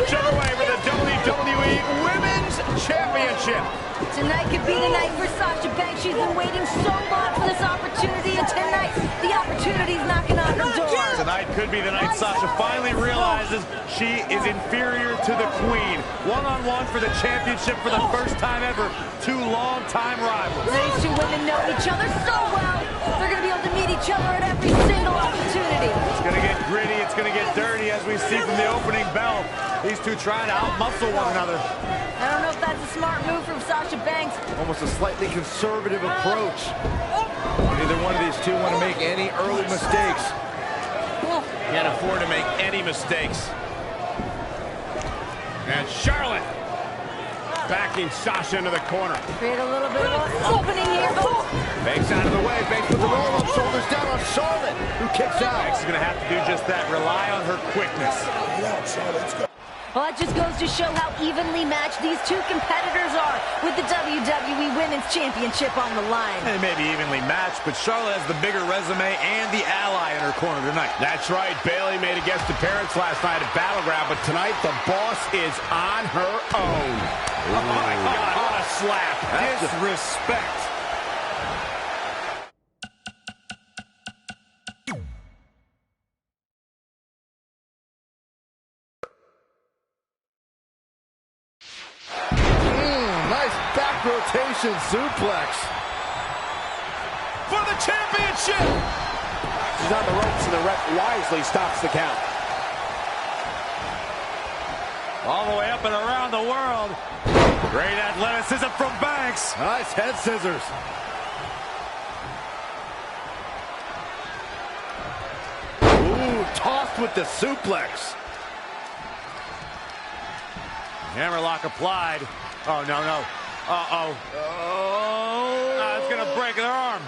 match underway for the WWE Women's Championship. Tonight could be the night for Sasha Banks. She's been waiting so long for this opportunity, and tonight, the opportunity's knocking on her door. Tonight could be the night Sasha finally realizes she is inferior to the Queen. One-on-one for the championship for the first time ever. Two long-time rivals. These two women know each other so well. They're going to be able to meet each other at every single opportunity. It's going to get gritty. It's going to get dirty, as we see from the opening bell. These two trying to out-muscle one another. I don't know if that's a smart move from Sasha Banks. Almost a slightly conservative approach. Neither one of these two want to make any early mistakes. Can't afford to make any mistakes. And Charlotte backing Sasha into the corner. Create a little bit of an opening here. Banks out of the way. Banks with the roll-up, shoulders down on Charlotte, who kicks out. Banks is going to have to do just that. Rely on her quickness. Well, that just goes to show how evenly matched these two competitors are with the WWE Women's Championship on the line. They may be evenly matched, but Charlotte has the bigger resume and the ally in her corner tonight. That's right. Bayley made a guest appearance last night at Battleground, but tonight the boss is on her own. Oh, my God. What a slap. Disrespect. Rotation suplex. For the championship! She's on the ropes, and the ref wisely stops the count. All the way up and around the world. Great athleticism from Banks. Nice head scissors. Ooh, tossed with the suplex. Hammerlock applied. Oh, no, no. Uh-oh. Oh. It's going to break their arm.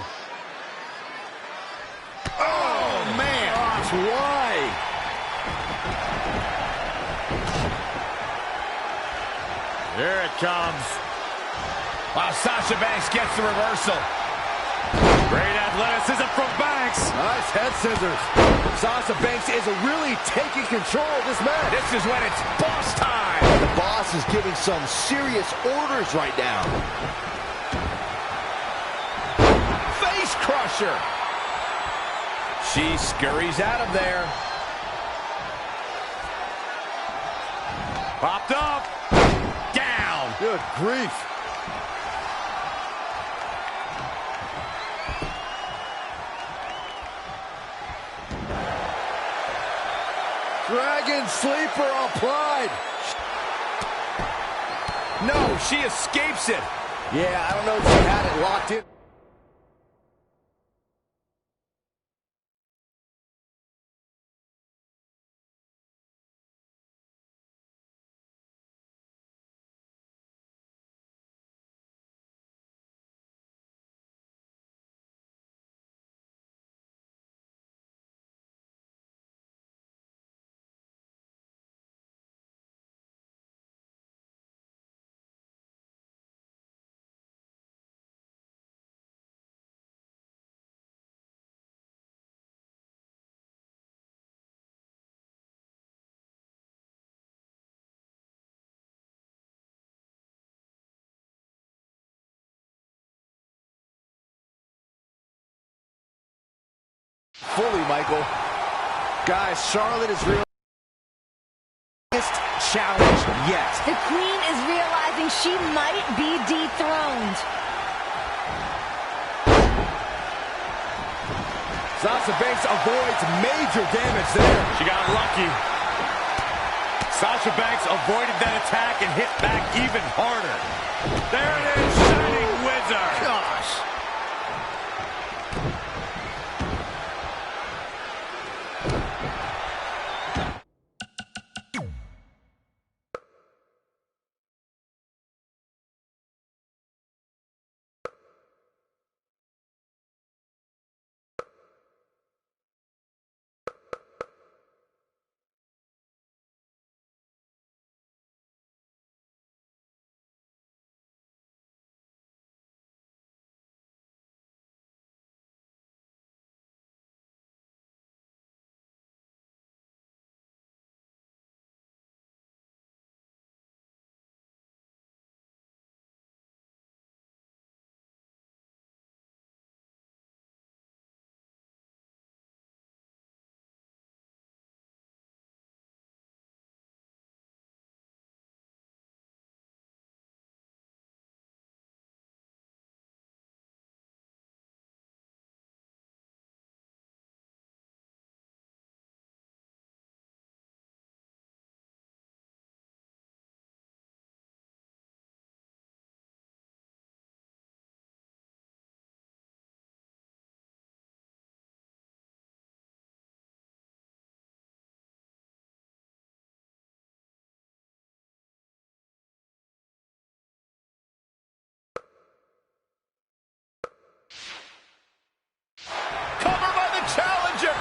Oh, man. Gosh, why? Here it comes. Wow, Sasha Banks gets the reversal. Great athleticism from Banks. Nice head scissors. Sasha Banks is really taking control of this match. This is when it's boss time. The boss is giving some serious orders right now. Face crusher. She scurries out of there. Popped up. Down. Good grief. Dragon sleeper applied. No, she escapes it. Yeah, I don't know if she had it locked in. Fully, Michael. Guys, Charlotte is real challenge yet. The Queen is realizing she might be dethroned. Sasha Banks avoids major damage there. She got lucky. Sasha Banks avoided that attack and hit back even harder. There it is, Shining Wizard. Gosh.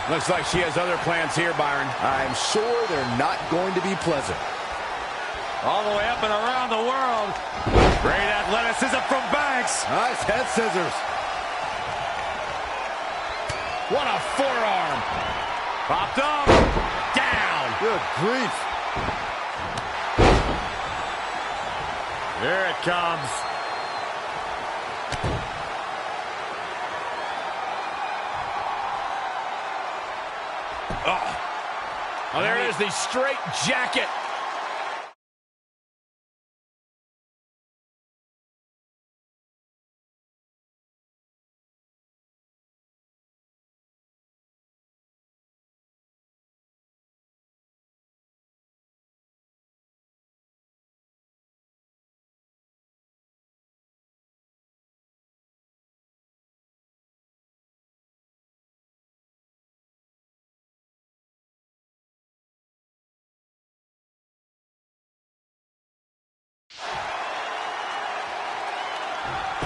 Looks like she has other plans here, Byron. I'm sure they're not going to be pleasant. All the way up and around the world. Great athleticism from Banks. Nice head scissors. What a forearm. Popped up. Down. Good grief. Here it comes. Oh, there it is, the straight jacket.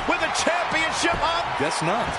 With the championship up. Guess not.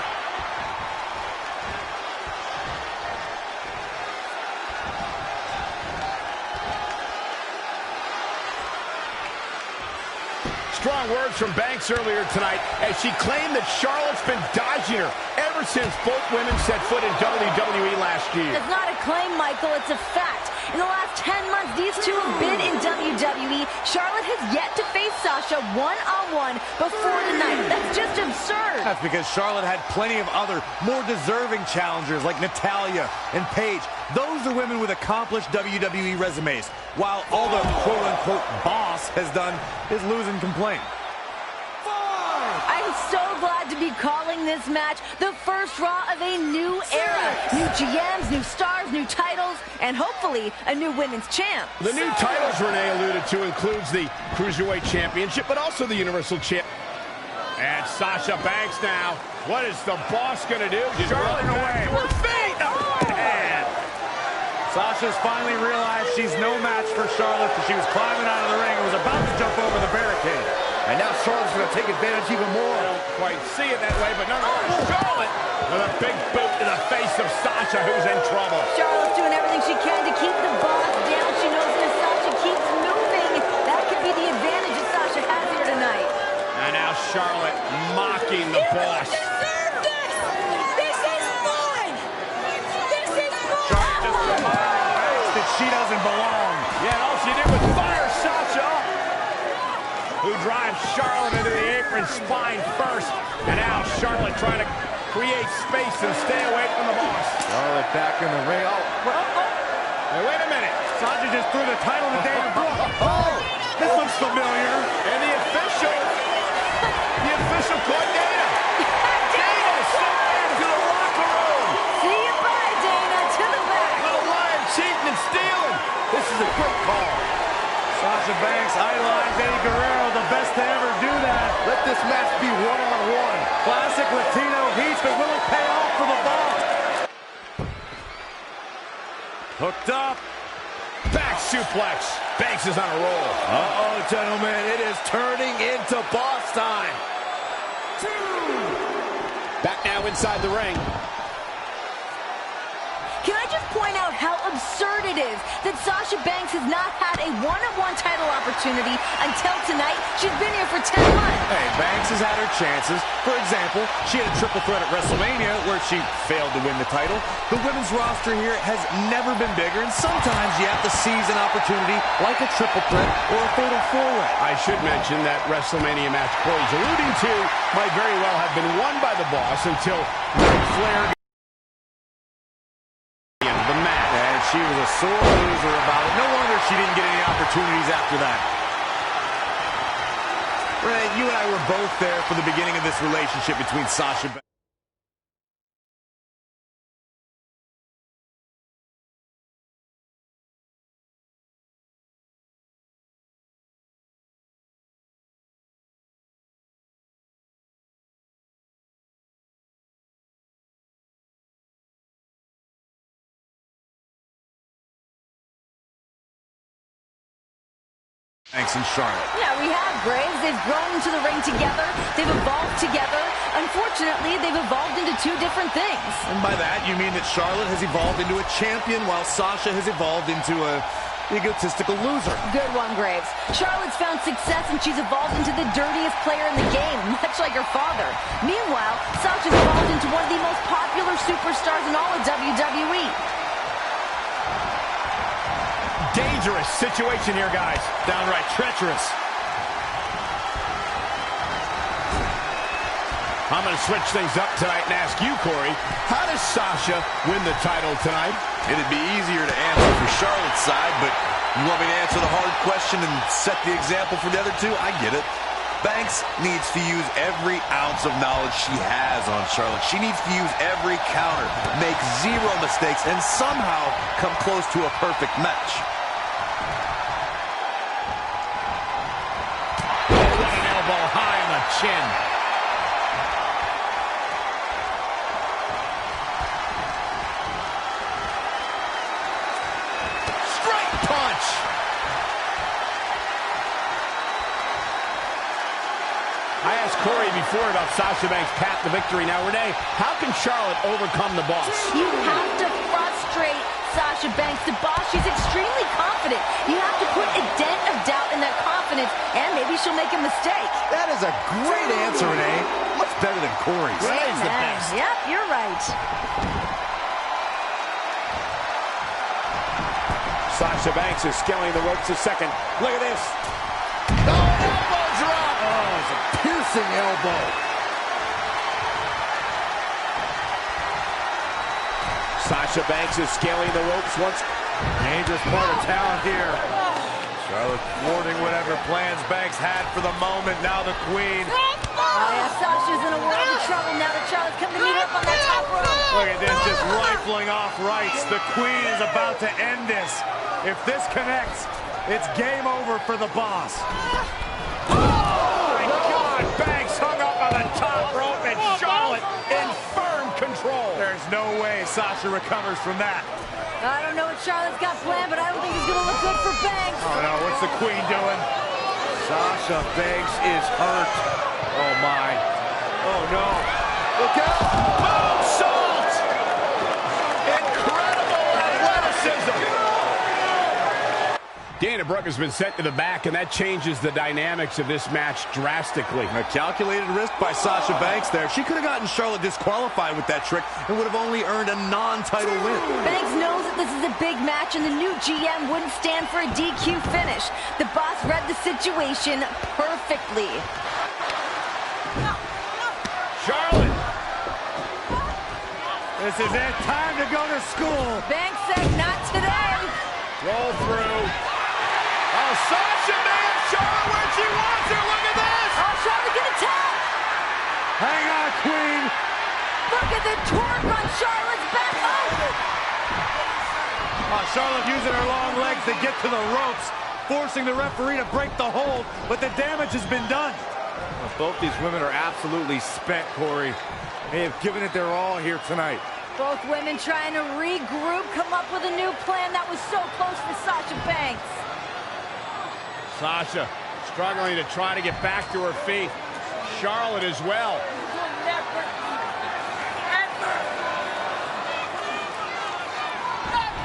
Strong words from Banks earlier tonight as she claimed that Charlotte's been dodging her ever since both women set foot in WWE last year. It's not a claim, Michael. It's a fact. In the last 10 months, these two have been in WWE. Charlotte has yet to face Sasha one-on-one before tonight. That's just absurd. That's because Charlotte had plenty of other, more deserving challengers like Natalya and Paige. Those are women with accomplished WWE resumes, while all the quote-unquote boss has done is lose and complain. I'm so glad to be calling this match the first Raw of a new era. New GMs, new stars, new titles, and hopefully a new women's champ. The new titles Renee alluded to includes the Cruiserweight Championship, but also the Universal Champ. And Sasha Banks now. What is the boss going to do? Charlotte away. To her feet. Oh, right hand. Sasha's finally realized she's no match for Charlotte because she was climbing out of the ring and was about to jump over the barricade. And now Charlotte's going to take advantage even more. I don't quite see it that way, but nonetheless, Charlotte with a big boot to the face of Sasha, who's in trouble. Charlotte's doing everything she can to keep the boss down. She knows that if Sasha keeps moving, that could be the advantage that Sasha has here tonight. And now Charlotte mocking the boss. Deserve this! This is mine! This is mine! Charlotte just reminding Banks that she doesn't belong. Yeah, and all she did was fire Sasha up, who drives Charlotte into the apron spine first. And now Charlotte trying to create space and stay away from the boss. Charlotte back in the ring. Hey, wait a minute. Sasha just threw the title to David Brooke. This looks familiar. And the official caught Dana. Dana sent into the locker room. See you bye, Dana. To the back. Little lying, cheating, and stealing. This is a great call. Sasha Banks idolized Eddie Guerrero, the best to ever do that. Let this match be one-on-one. Classic Latino heat, but will it pay off for the boss? Hooked up. Back suplex. Banks is on a roll. Uh-oh, gentlemen. It is turning into boss time. Back now inside the ring. Can I just point out how absurd it is that Sasha Banks has not had a one-on-one title opportunity until tonight? She's been here for 10 months. Hey, Banks has had her chances. For example, she had a triple threat at WrestleMania where she failed to win the title. The women's roster here has never been bigger, and sometimes you have to seize an opportunity like a triple threat or a fatal four-way. I should mention that WrestleMania match Corey's alluding to might very well have been won by the boss until Ric Flair. She was a sore loser about it. No wonder she didn't get any opportunities after that. Ray, you and I were both there for the beginning of this relationship between Sasha Banks. Thanks, and Charlotte. Yeah, we have, Graves. They've grown into the ring together. They've evolved together. Unfortunately, they've evolved into two different things. And by that, you mean that Charlotte has evolved into a champion while Sasha has evolved into a egotistical loser. Good one, Graves. Charlotte's found success and she's evolved into the dirtiest player in the game, much like her father. Meanwhile, Sasha's evolved into one of the most popular superstars in all of WWE. Dangerous situation here, guys. Downright treacherous. I'm going to switch things up tonight and ask you, Corey, how does Sasha win the title tonight? It'd be easier to answer for Charlotte's side, but you want me to answer the hard question and set the example for the other two? I get it. Banks needs to use every ounce of knowledge she has on Charlotte. She needs to use every counter, make zero mistakes, and somehow come close to a perfect match. What an elbow high on the chin. Straight punch. I asked Corey before about Sasha Banks' path to victory. Now, Renee, how can Charlotte overcome the boss? You have to frustrate Sasha Banks. The boss, she's extremely confident. You have to put a dent of doubt in that confidence, and maybe she'll make a mistake. That is a great answer, Renee. Much better than Corey's. Renee's the best. Yep, you're right. Sasha Banks is scaling the ropes a second. Look at this. Oh, elbow drop. Oh, it's a piercing elbow. Sasha Banks is scaling the ropes once. Dangerous part of town here. Charlotte thwarting whatever plans Banks had for the moment. Now the queen. Oh, yeah, Sasha's in a world of trouble now that Charlotte's come to meet her up on that top rope. Look at this, just rifling off rights. The queen is about to end this. If this connects, it's game over for the boss. Oh, my God. Banks hung up on the top rope, and Charlotte in firm control. There's no way Sasha recovers from that. I don't know what Charlotte's got planned, but I don't think it's going to look good for Banks. Oh, no, what's the queen doing? Sasha Banks is hurt. Oh, my. Oh, no. Look out. Moonsault! Incredible athleticism. Dana Brooke has been sent to the back, and that changes the dynamics of this match drastically. A calculated risk by Sasha Banks there. She could have gotten Charlotte disqualified with that trick and would have only earned a non-title win. Banks knows that this is a big match, and the new GM wouldn't stand for a DQ finish. The boss read the situation perfectly. Charlotte. This is it. Time to go to school. Banks said not today. Roll through. Oh, Sasha may have Charlotte where she wants her. Look at this. Oh, Charlotte gonna tap. Hang on, queen. Look at the torque on Charlotte's back. Oh, Charlotte using her long legs to get to the ropes, forcing the referee to break the hold, but the damage has been done. Both these women are absolutely spent, Corey. They have given it their all here tonight. Both women trying to regroup, come up with a new plan that was so close for Sasha Banks. Sasha struggling to try to get back to her feet. Charlotte as well.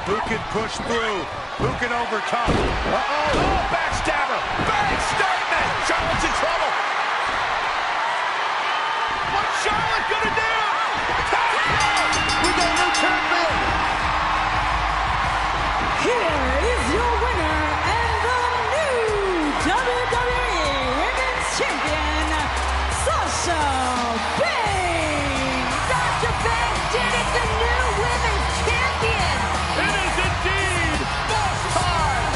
Who can push through? Who can overcome? Uh-oh! Oh, backstabber! Bang statement! Charlotte's in trouble! What's Charlotte gonna do? We got a new champion! Here is your winner and the new WWE Women's Champion, Sasha Banks! Sasha Banks did it, the new women's champion! It is indeed boss time!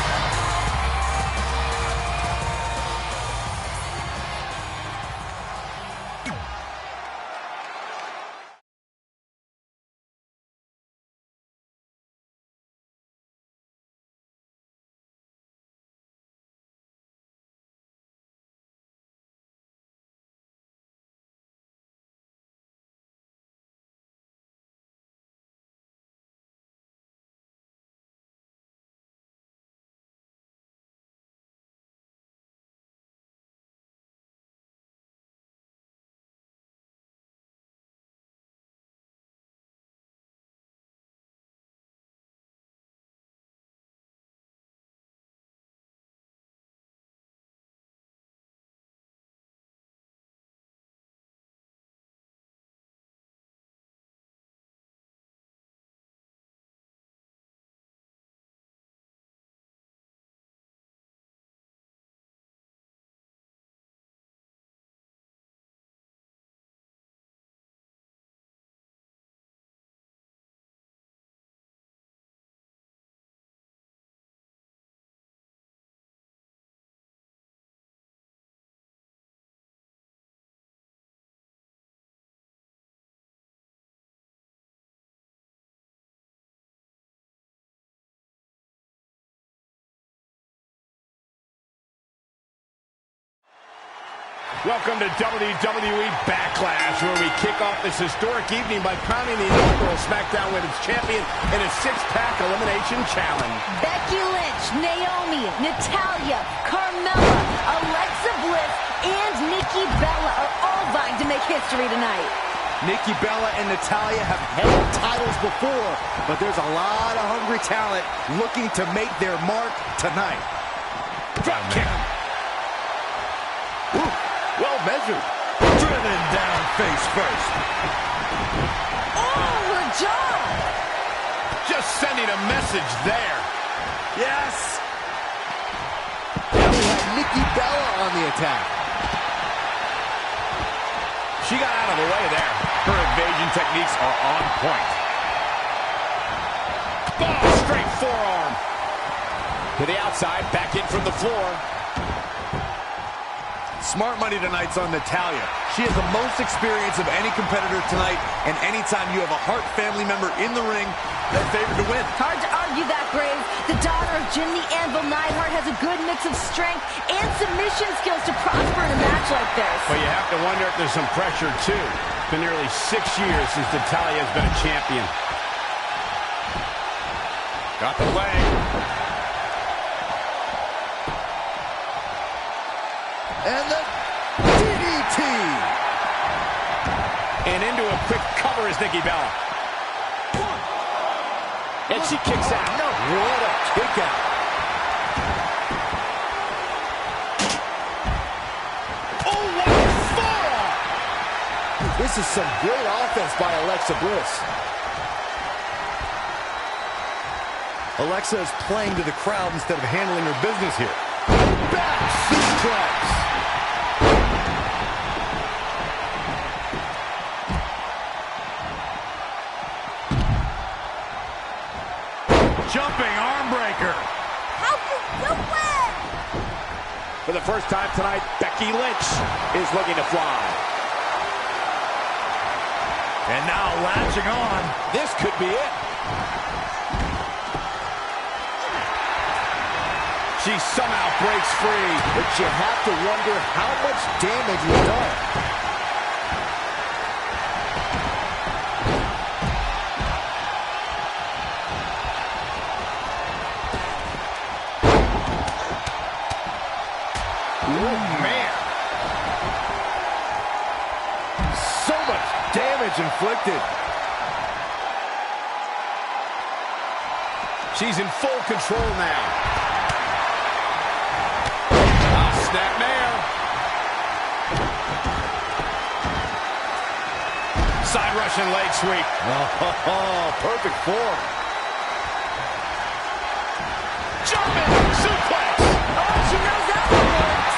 Welcome to WWE Backlash, where we kick off this historic evening by crowning the inaugural SmackDown Women's Champion in a six-pack elimination challenge. Becky Lynch, Naomi, Natalya, Carmella, Alexa Bliss, and Nikki Bella are all vying to make history tonight. Nikki Bella and Natalya have held titles before, but there's a lot of hungry talent looking to make their mark tonight. Drop kick. Ooh, well measured. Driven down face first. Oh, her jaw! Just sending a message there. Yes! Now we have Nikki Bella on the attack. She got out of the way there. Her evasion techniques are on point. Oh, straight forearm. To the outside, back in from the floor. Smart money tonight's on Natalya. She has the most experience of any competitor tonight, and anytime you have a Hart family member in the ring, they're favored to win. Hard to argue that, Graves. The daughter of Jim the Anvil Neidhart has a good mix of strength and submission skills to prosper in a match like this. But you have to wonder if there's some pressure, too. It's been nearly 6 years since Natalya has been a champion. Got the leg. And the DDT! And into a quick cover is Nikki Bella. And she kicks out. No, what a kick out. Oh, what a forearm! This is some great offense by Alexa Bliss. Alexa is playing to the crowd instead of handling her business here. Back suplex. Jumping arm breaker. How can you win? For the first time tonight, Becky Lynch is looking to fly. And now latching on. This could be it. She somehow breaks free. But you have to wonder how much damage was done. Oh, man. So much damage inflicted. She's in full control now. Snapmare. Side Russian leg sweep. Oh, perfect form. Jumping suplex. Oh, she knows that one works.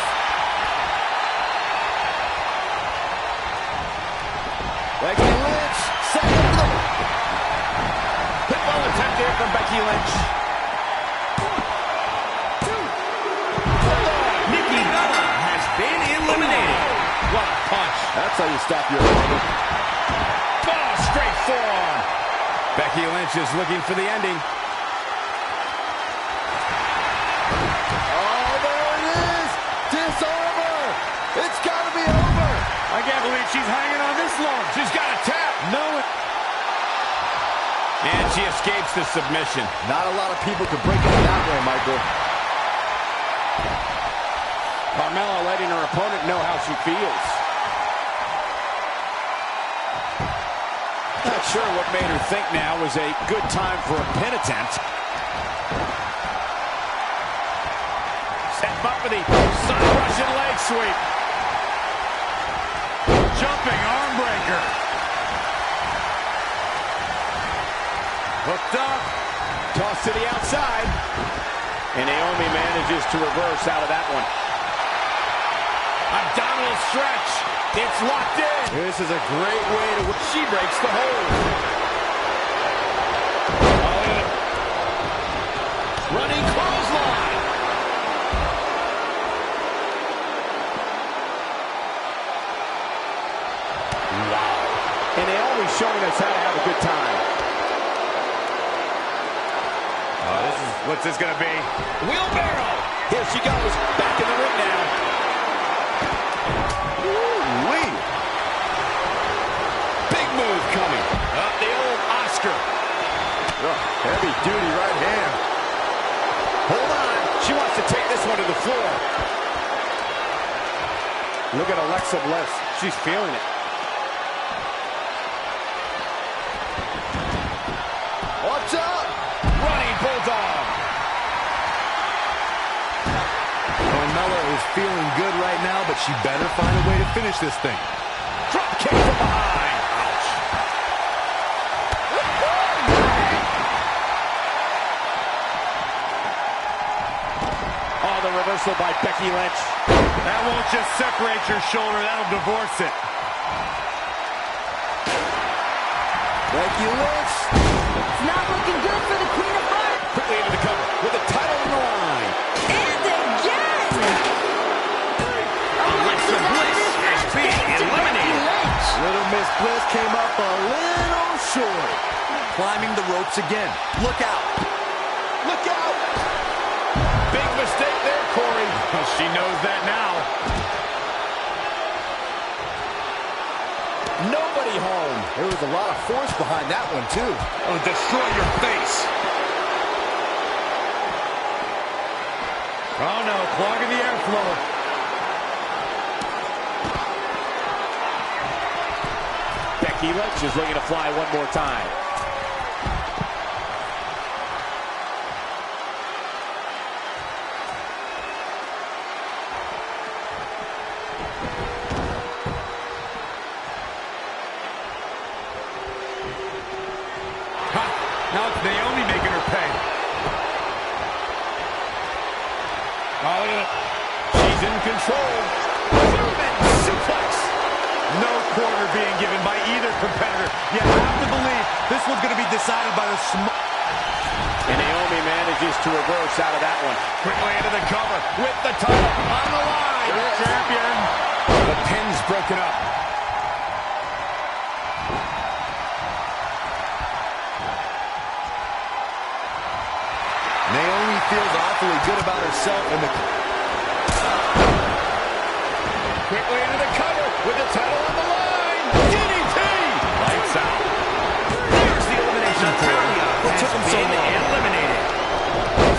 Becky Lynch, second. Pitbull attempt here from Becky Lynch. What a punch. That's how you stop your opponent. Oh, straight forearm. Becky Lynch is looking for the ending. Oh, there it is. Disarm her. It's got to be over. I can't believe she's hanging on this long. She's got a tap. No. And she escapes the submission. Not a lot of people could break it that way, Michael. Carmella letting her opponent know how she feels. Not sure what made her think now was a good time for a pin attempt. Set up for the side Russian leg sweep. Jumping arm breaker. Hooked up. Toss to the outside. And Naomi manages to reverse out of that one. Abdominal stretch. It's locked in. This is a great way to win. She breaks the hold. Running clothesline. Wow. And Naomi's showing us how to have a good time. What's this gonna be? Wheelbarrow. Here she goes. Back in the ring now. The old Oscar. Heavy duty right hand. Hold on. She wants to take this one to the floor. Look at Alexa Bliss. She's feeling it. What's up? Running Bulldog. Carmella is feeling good right now, but she better find a way to finish this thing. Drop kick from behind. Ouch. Oh, the reversal by Becky Lynch. That won't just separate your shoulder, that'll divorce it. Becky Lynch. It's not looking good for the Queen of Hearts. Quickly into the cover with the title on the line. And again! Alexa Bliss has been eliminated. Little Miss Bliss came up a little short. Climbing the ropes again. Look out. Look out. Big mistake there, Corey. Well, she knows that now. Nobody home. There was a lot of force behind that one, too. It'll destroy your face. Oh, no, clogging the airflow. Becky Lynch is looking to fly one more time. Now it's Naomi making her pay. Oh, look at it. She's in control. German suplex. No quarter being given by either competitor. You have to believe this one's going to be decided by the And Naomi manages to reverse out of that one. Quickly into the cover with the title on the line. champion. The pin's broken up. Naomi feels awfully good about herself in the... Quickly into the cover with the title on the line. DDT. Lights out. There's the elimination. What took him so long? Eliminated.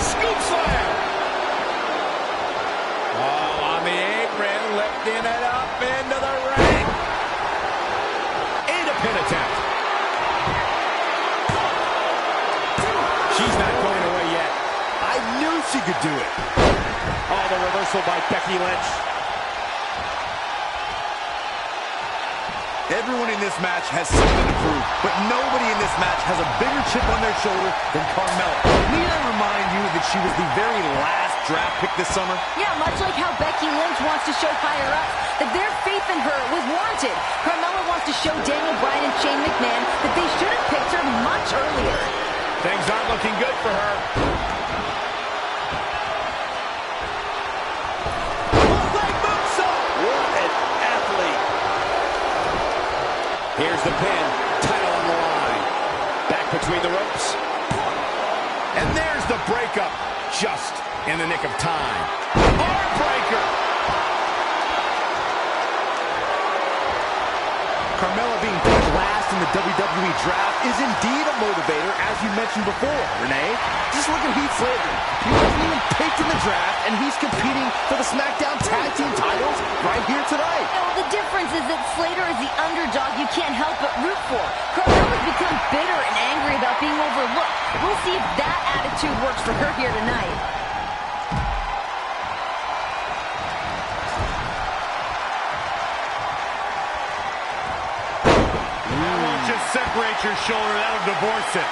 Scoop slam. Oh, on the apron, lifting it up into the ring. And a pin attempt. She's not going away yet. I knew she could do it. Oh, the reversal by Becky Lynch. Everyone in this match has something to prove, but nobody in this match has a bigger chip on their shoulder than Carmella. Need I remind you that she was the very last draft pick this summer? Yeah, much like how Becky Lynch wants to show higher ups that their faith in her was warranted. Carmella wants to show Daniel Bryan and Shane McMahon that they should have picked her much earlier. Things aren't looking good for her. What an athlete. Here's the pin. Title on the line. Back between the ropes. And there's the breakup, just in the nick of time. Heartbreaker. Carmella being picked last in the WWE draft is indeed a motivator, as you mentioned before, Renee. Just look at Heath Slater. He wasn't even picked in the draft, and he's competing for the SmackDown Tag Team titles right here tonight. Yeah, well, the difference is that Slater is the underdog you can't help but root for. Carmella's become bitter and angry about being overlooked. We'll see if that attitude works for her here tonight. That won't just separate your shoulder, that'll divorce it.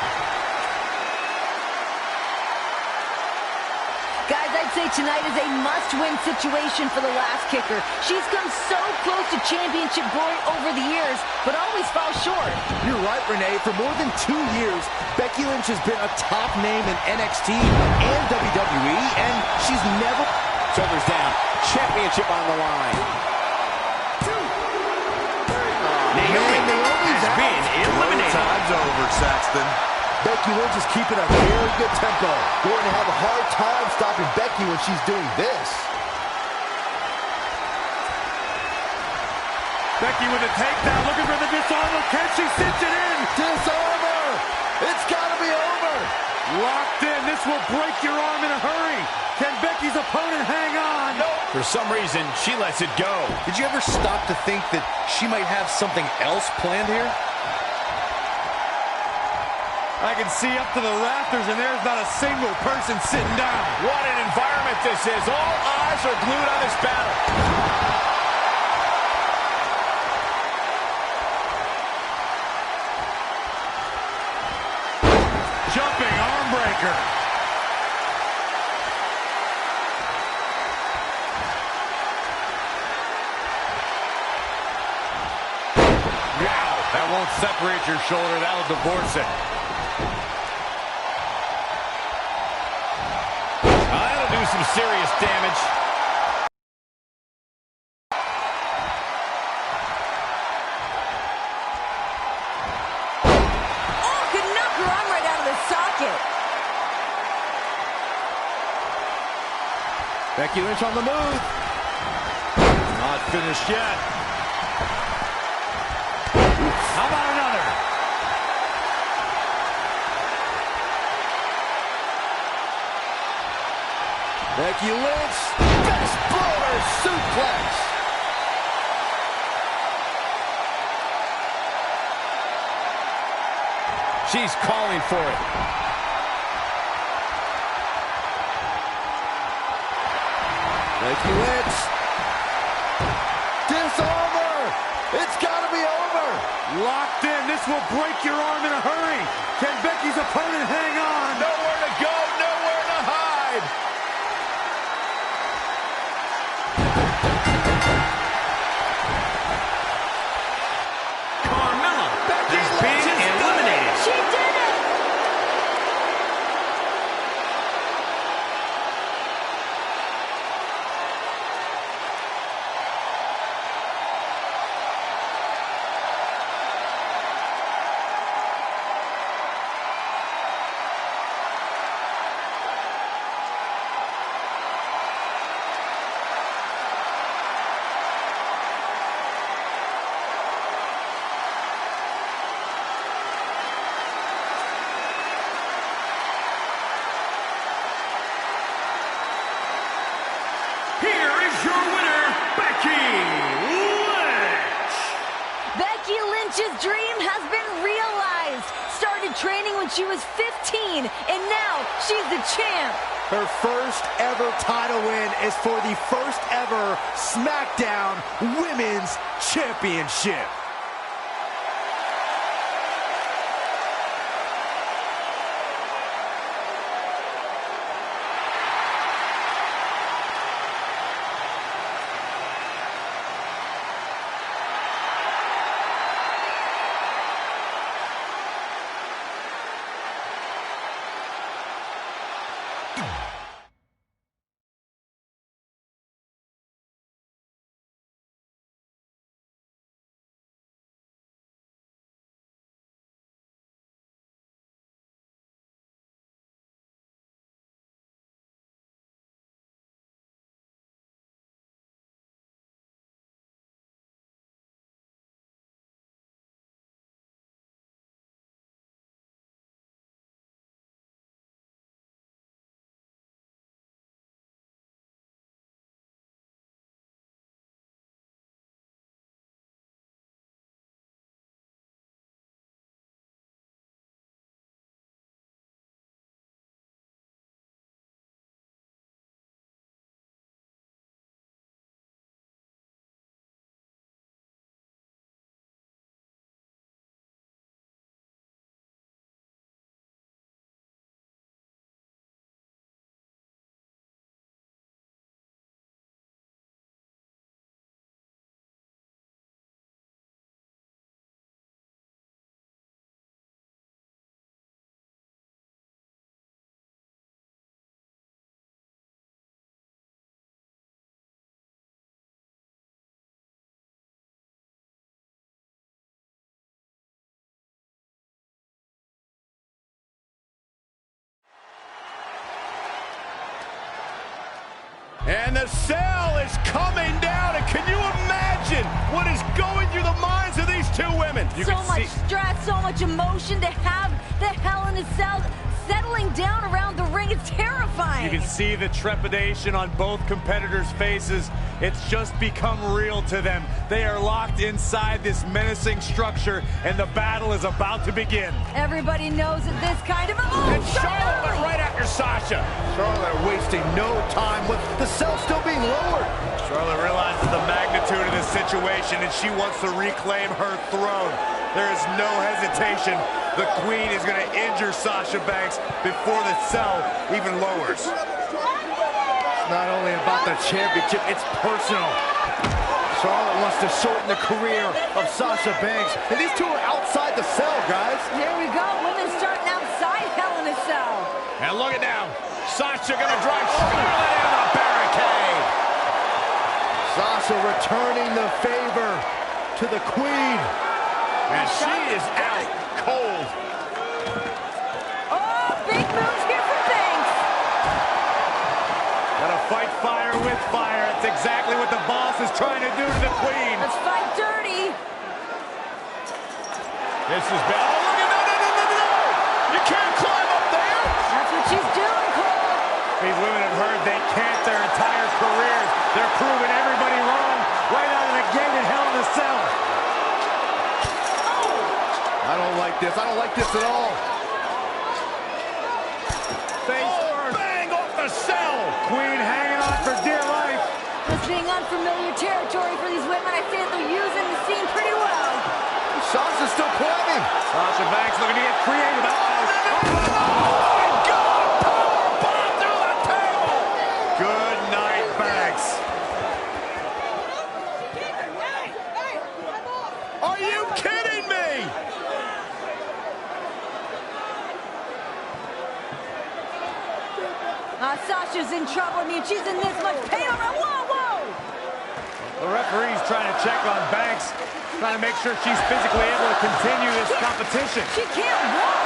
Guys, I'd say tonight is a must-win situation for the last kicker. She's come so close to championship glory over the years, but always falls short. You're right, Renee. For more than 2 years, Becky Lynch has been a top name in NXT and WWE, and she's never... Shoulders down. Championship on the line. Naomi has been eliminated. Time's over, Saxton. Becky Lynch is keeping a very good tempo. We're going to have a hard time stopping Becky when she's doing this. Becky with a takedown, looking for the disarmer. Can she cinch it in? This will break your arm in a hurry. Can Becky's opponent hang on? No. For some reason, she lets it go. Did you ever stop to think that she might have something else planned here? I can see up to the rafters, and there's not a single person sitting down. What an environment this is. All eyes are glued on this battle. Jumping arm breaker. Wow, that won't separate your shoulder. That'll divorce it. That'll do some serious damage. Oh, could knock her arm right out of the socket. Becky Lynch on the move. Not finished yet. How about another? Becky Lynch, exploder suplex. She's calling for it. Becky Lynch. Disarm her. It's got to be over. Locked in. This will break your arm in a hurry. Can Becky's opponent hang on? Nowhere to go, nowhere to hide. Carmella Becky is Lynch being is eliminated. She did it. Here is your winner, Becky Lynch. Becky Lynch's dream has been realized. Started training when she was 15, and now she's the champ. Her first ever title win is for the first ever SmackDown Women's Championship. And the cell is coming down. And can you imagine what is going through the minds of these two women? So much stress, so much emotion to have the Hell in a Cell settling down around the ring. It's terrifying. You can see the trepidation on both competitors' faces. It's just become real to them. They are locked inside this menacing structure, and the battle is about to begin. Everybody knows that this kind of... And Charlotte went right after Sasha. Charlotte wasting no time with the cell still being lowered. Charlotte realizes the magnitude of this situation, and she wants to reclaim her throne. There is no hesitation. The Queen is going to injure Sasha Banks before the cell even lowers. It's not only about the championship, it's personal. Charlotte wants to shorten the career of Sasha Banks, and these two are outside the cell, guys. There we go. Women starting outside Hell in a Cell. And look it now. Sasha going to drive Charlotte into the barricade. Sasha returning the favor to the Queen. And she is out cold. Oh, big moves here from Banks. Gotta fight fire with fire. It's exactly what the boss is trying to do to the Queen. Let's fight dirty. This is bad. Oh, look at no. You can't climb up there. That's what she's doing, Cole. These women have heard they can't their entire careers. They're proving everybody wrong right out of the gate in Hell in a Cell. I don't like this. I don't like this at all. Bang off the cell. Queen hanging on for dear life. This being unfamiliar territory for these women, I say that they're using the scene pretty well. Sasha's still climbing. Sasha Banks looking to get creative. Good night, Banks. Are you kidding me? Sasha's in trouble. I mean, she's in this much pain already. Whoa! The referee's trying to check on Banks, trying to make sure she's physically able to continue this competition. She can't walk.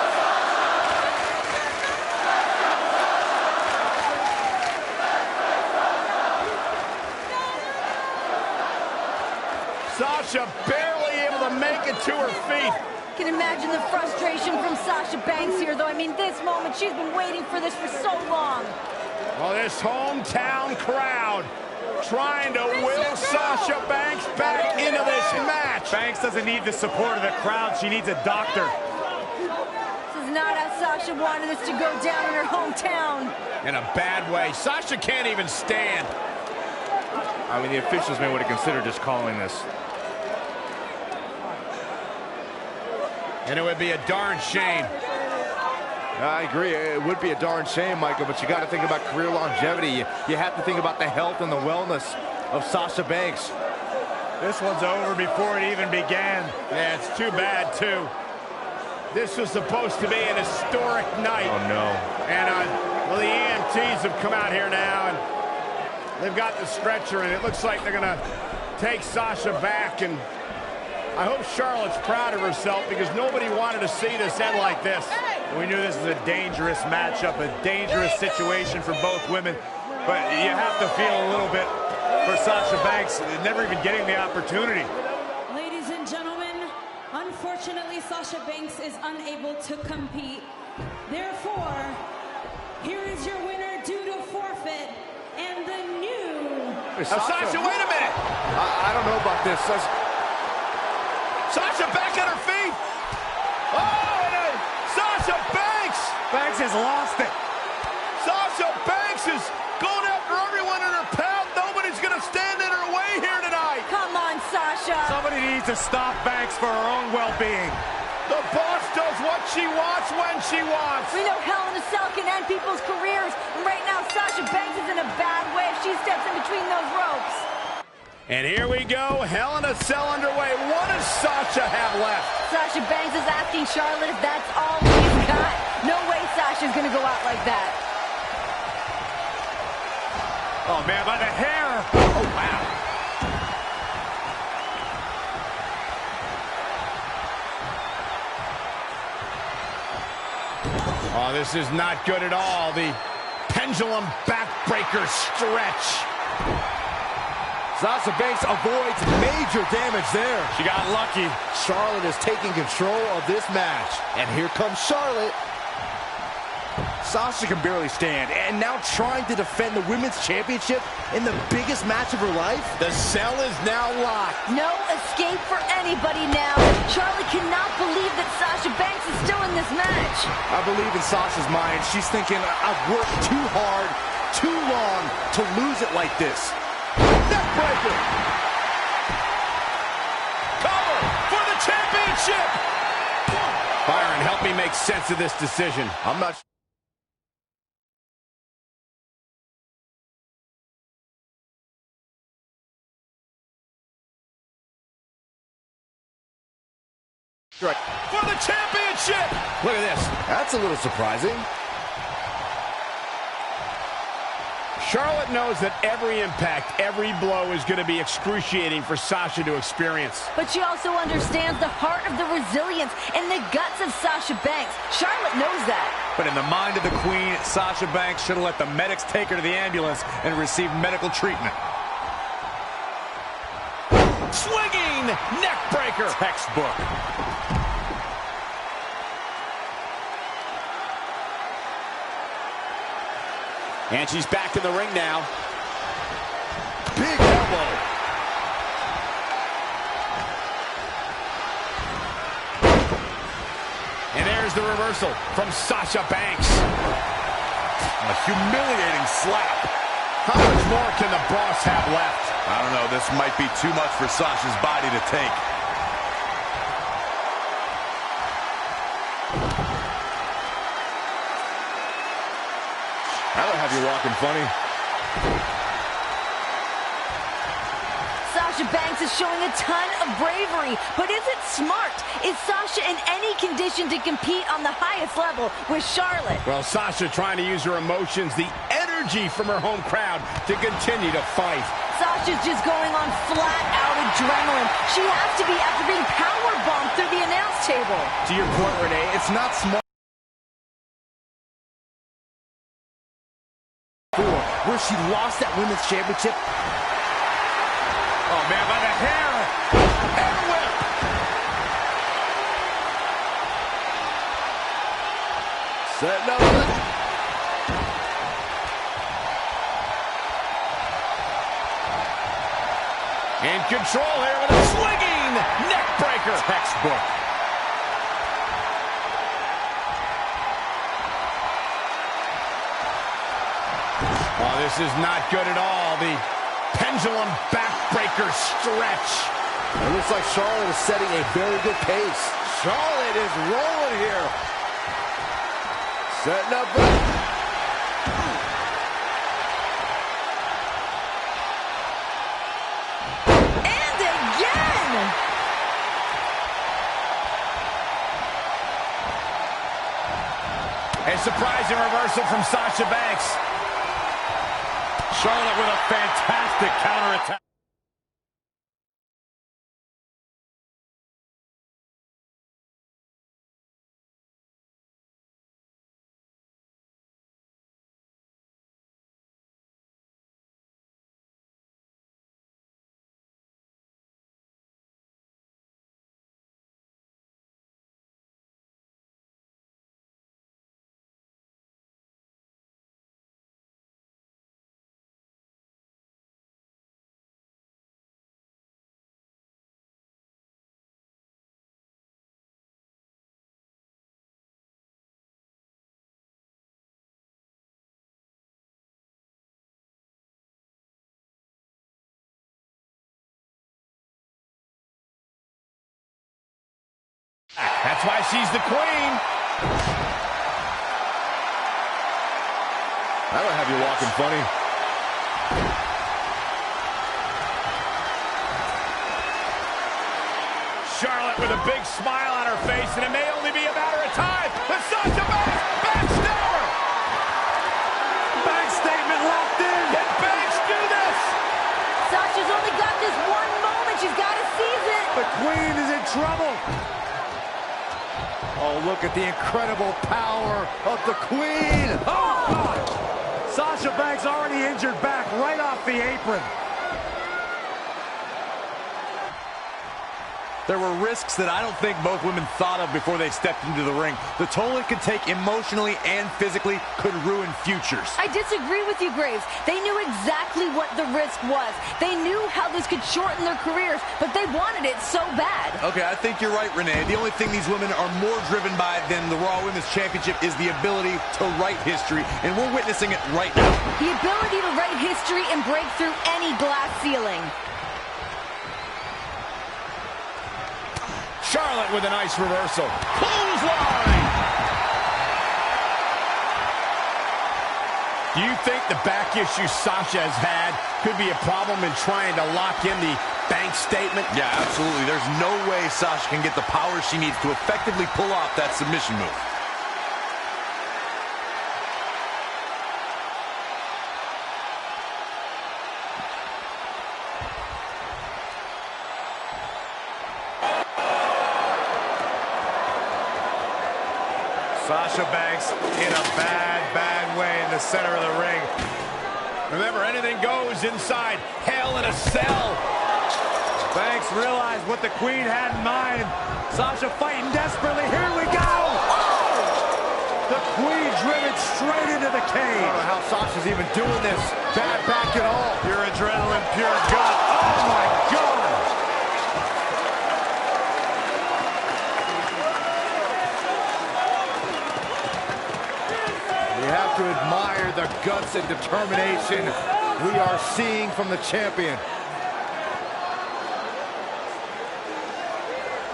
Sasha barely able to make it to her feet. Can imagine the frustration from Sasha Banks here, though. I mean, this moment, she's been waiting for this for so long. Well, this hometown crowd trying to will Sasha Banks back into this match. Banks doesn't need the support of the crowd. She needs a doctor. This is not how Sasha wanted this to go down in her hometown. In a bad way. Sasha can't even stand. I mean, the officials may want to consider just calling this. And it would be a darn shame. I agree. It would be a darn shame, Michael, but you got to think about career longevity. You have to think about the health and the wellness of Sasha Banks. This one's over before it even began. Yeah, it's too bad, too. This was supposed to be an historic night. Oh, no. And, well, the EMTs have come out here now, and they've got the stretcher, and it looks like they're going to take Sasha back, and I hope Charlotte's proud of herself because nobody wanted to see this end like this. We knew this was a dangerous matchup, a dangerous situation for both women, but you have to feel a little bit for Sasha Banks, never even getting the opportunity. Ladies and gentlemen, unfortunately, Sasha Banks is unable to compete. Therefore, here is your winner due to forfeit, and the new... Sasha, wait a minute! I don't know about this. Sasha back on her feet! Oh, and Sasha Banks! Banks has lost it. Sasha Banks is going after everyone in her path. Nobody's going to stand in her way here tonight. Come on, Sasha. Somebody needs to stop Banks for her own well-being. The boss does what she wants when she wants. We know Hell in a Cell can end people's careers, and right now Sasha Banks is in a bad way if she steps in between those ropes. And here we go, Hell in a Cell underway. What does Sasha have left? Sasha Banks is asking Charlotte if that's all she's got. No way Sasha's gonna go out like that. Oh, man, by the hair. Oh, wow. Oh, this is not good at all. The pendulum backbreaker stretch. Sasha Banks avoids major damage there. She got lucky. Charlotte is taking control of this match. And here comes Charlotte. Sasha can barely stand, and now trying to defend the Women's Championship in the biggest match of her life? The cell is now locked. No escape for anybody now. Charlotte cannot believe that Sasha Banks is still in this match. I believe in Sasha's mind. She's thinking, I've worked too hard, too long to lose it like this. Neckbreaker. Cover for the championship. Byron, help me make sense of this decision. I'm not For the championship! Look at this. That's a little surprising. Charlotte knows that every impact, every blow is going to be excruciating for Sasha to experience. But she also understands the heart of the resilience and the guts of Sasha Banks. Charlotte knows that. But in the mind of the Queen, Sasha Banks should have let the medics take her to the ambulance and receive medical treatment. Swinging neck breaker. Textbook. And she's back in the ring now. Big elbow. And there's the reversal from Sasha Banks. A humiliating slap. How much more can the boss have left? I don't know, this might be too much for Sasha's body to take. That'll have you walking funny. Sasha Banks is showing a ton of bravery, but is it smart? Is Sasha in any condition to compete on the highest level with Charlotte? Well, Sasha trying to use her emotions, the energy from her home crowd to continue to fight. Sasha's just going on flat-out adrenaline. She has to be after being powerbombed through the announce table. To your point, Renee, it's not smart. Where she lost that Women's Championship. Oh, man, by the hair. And whip. Setting up. In control here with a swinging neck breaker. Textbook. Oh, this is not good at all. The pendulum backbreaker stretch. It looks like Charlotte is setting a very good pace. Charlotte is rolling here. Setting up. And again! A surprising reversal from Sasha Banks. Charlotte with a fantastic counterattack. That's why she's the queen. That'll have you walking funny. Charlotte with a big smile on her face, and it may only be a matter of time. But Sasha Banks, backstabber. Bank statement locked in. Can Banks do this? Sasha's only got this one moment. She's got to seize it. The Queen is in trouble. Oh, look at the incredible power of the Queen. Oh, God. Sasha Banks already injured back right off the apron. There were risks that I don't think both women thought of before they stepped into the ring. The toll it could take emotionally and physically could ruin futures. I disagree with you, Graves. They knew exactly what the risk was. They knew how this could shorten their careers, but they wanted it so bad. Okay, I think you're right, Renee. The only thing these women are more driven by than the Raw Women's Championship is the ability to write history, and we're witnessing it right now. The ability to write history and break through any glass ceiling. Charlotte with a nice reversal. Clothesline! Do you think the back issue Sasha has had could be a problem in trying to lock in the bank statement? Yeah, absolutely. There's no way Sasha can get the power she needs to effectively pull off that submission move. Sasha Banks in a bad, bad way in the center of the ring. Remember, anything goes inside Hell in a Cell. Banks realized what the Queen had in mind. Sasha fighting desperately. Here we go! The Queen driven straight into the cage. I don't know how Sasha's even doing this. Bad back at all. Pure adrenaline, pure gut. Oh my God! You have to admire the guts and determination we are seeing from the champion.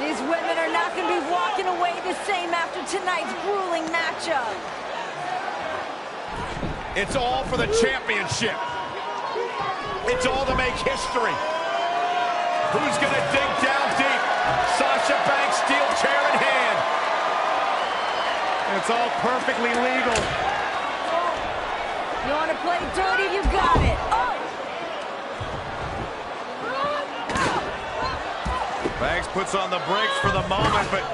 These women are not going to be walking away the same after tonight's grueling matchup. It's all for the championship. It's all to make history. Who's going to dig down deep? Sasha Banks, steel chair in hand. It's all perfectly legal. You want to play dirty? You got it. Oh! Banks puts on the brakes for the moment, but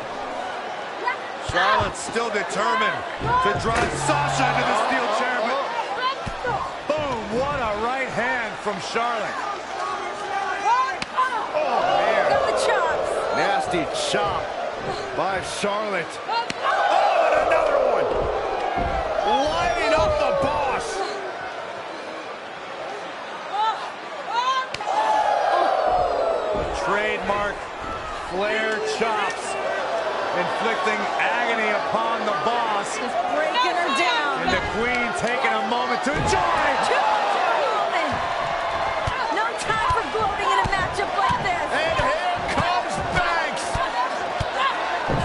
Charlotte's still determined to drive Sasha into the steel chair. But boom, what a right hand from Charlotte. Oh, man. Got the chops. Nasty chop by Charlotte. Oh, and another one. Lighting up the boss. Trademark Flair chops, inflicting agony upon the boss. Just breaking her down. And the Queen taking a moment to enjoy. No time for gloating in a matchup like this. And here comes Banks.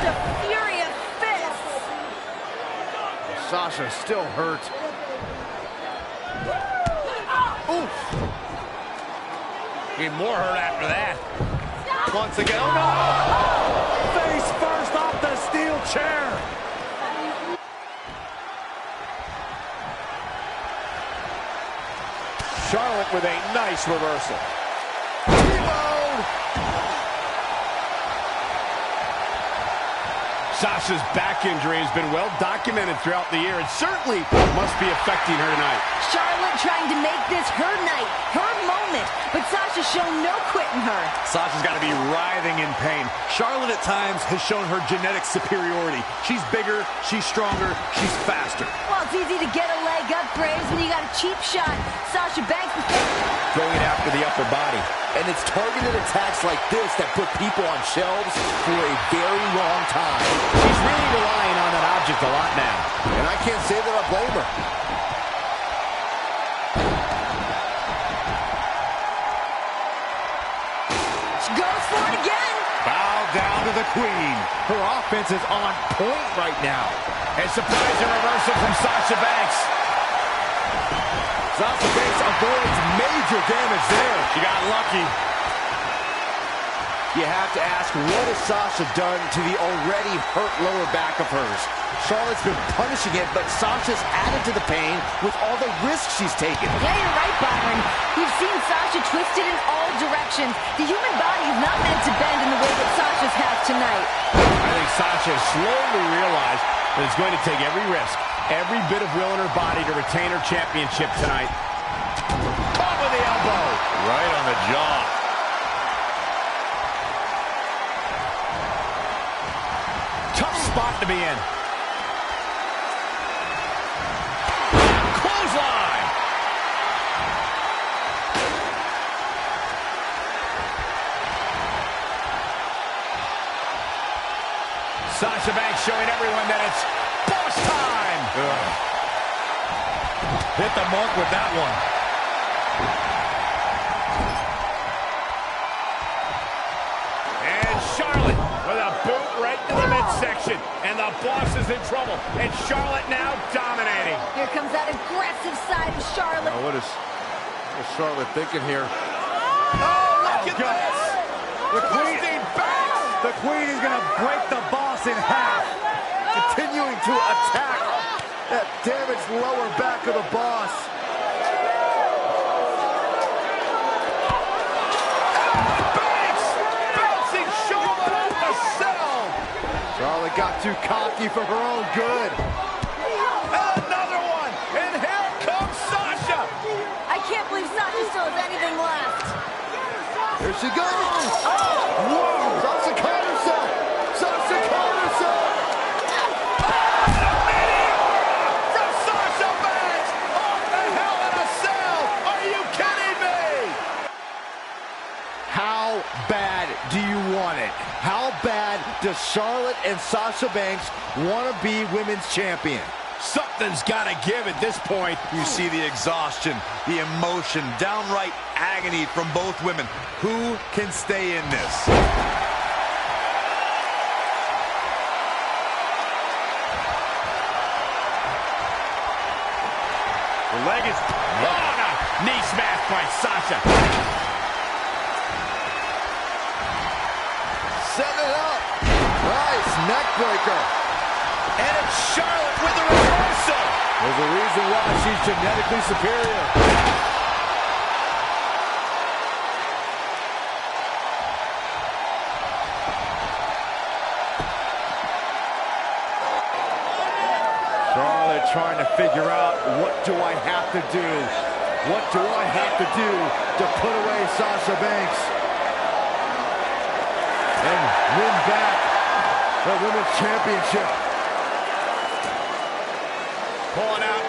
The fury of fists. Sasha still hurt. Oof. Get more hurt after that. Once again, oh no! Face first off the steel chair. Charlotte with a nice reversal. Sasha's back injury has been well documented throughout the year. It certainly must be affecting her tonight. Charlotte trying to make this her night, her moment, but Sasha's shown no quit in her. Sasha's got to be writhing in pain. Charlotte at times has shown her genetic superiority. She's bigger, she's stronger, she's faster. Well, it's easy to get a leg up, Graves, when you got a cheap shot. Sasha Banks Going after the upper body. And it's targeted attacks like this that put people on shelves for a very long time. She's really relying on that object a lot now. And I can't say that I blame her. She goes for it again. Bow down to the Queen. Her offense is on point right now. A surprising reversal from Sasha Banks. Sasha Banks avoids major damage there. She got lucky. You have to ask, what has Sasha done to the already hurt lower back of hers? Charlotte's been punishing it, but Sasha's added to the pain with all the risks she's taken. Yeah, you're right, Byron. We've seen Sasha twisted in all directions. The human body is not meant to bend in the way that Sasha's has tonight. I think Sasha has slowly realized that it's going to take every risk, every bit of will in her body to retain her championship tonight. Top of the elbow. Right on the jaw. spot to be in. Clothesline. Sasha Banks showing everyone that it's boss time. Hit the mark with that one. And Charlotte with a boot right to the midsection. And the boss is in trouble. And Charlotte now dominating. Here comes that aggressive side of Charlotte. Now what is Charlotte thinking here? Oh, look at this. The Queen is going to break the boss in half. Continuing to attack that damaged lower back of the boss. Banks bouncing Charlotte off the cell. Charlotte got too cocky for her own good. And another one. And here comes Sasha. I can't believe Sasha still has anything left. Here she goes. Whoa! Sasha caught herself. Sasha caught herself. From Sasha Banks off the Hell in a Cell. Are you kidding me? How bad do you want it? How bad does Charlotte and Sasha Banks want to be women's champion? Something's got to give at this point. You see the exhaustion, the emotion, downright agony from both women. Who can stay in this? The leg is on a knee smash by Sasha. Set it up. Nice neck breaker. And it's Charlotte with the reversal. There's a reason why she's genetically superior. Charlotte trying to figure out, what do I have to do? What do I have to do to put away Sasha Banks and win back the Women's Championship? Pulling out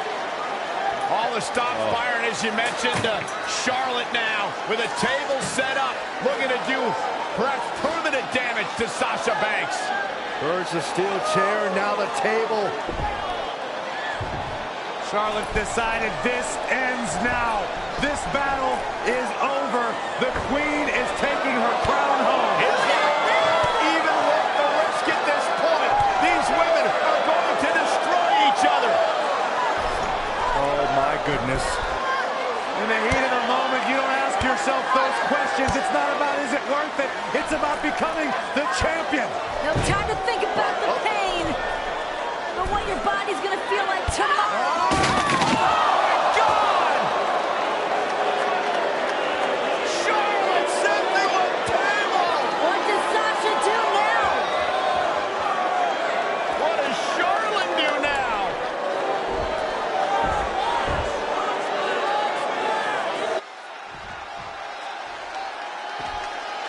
all the stops firing, as you mentioned. Charlotte now with a table set up, looking to do perhaps permanent damage to Sasha Banks. First the steel chair, now the table. Charlotte decided this ends now. This battle is over. The Queen is taking her crown home. Is it even worth the risk at this point? These women are going to destroy each other. Oh my goodness. In the heat of the moment, you don't ask yourself those questions. It's not about is it worth it. It's about becoming the champion. No time to think about the pain, but what your body's gonna feel like tomorrow.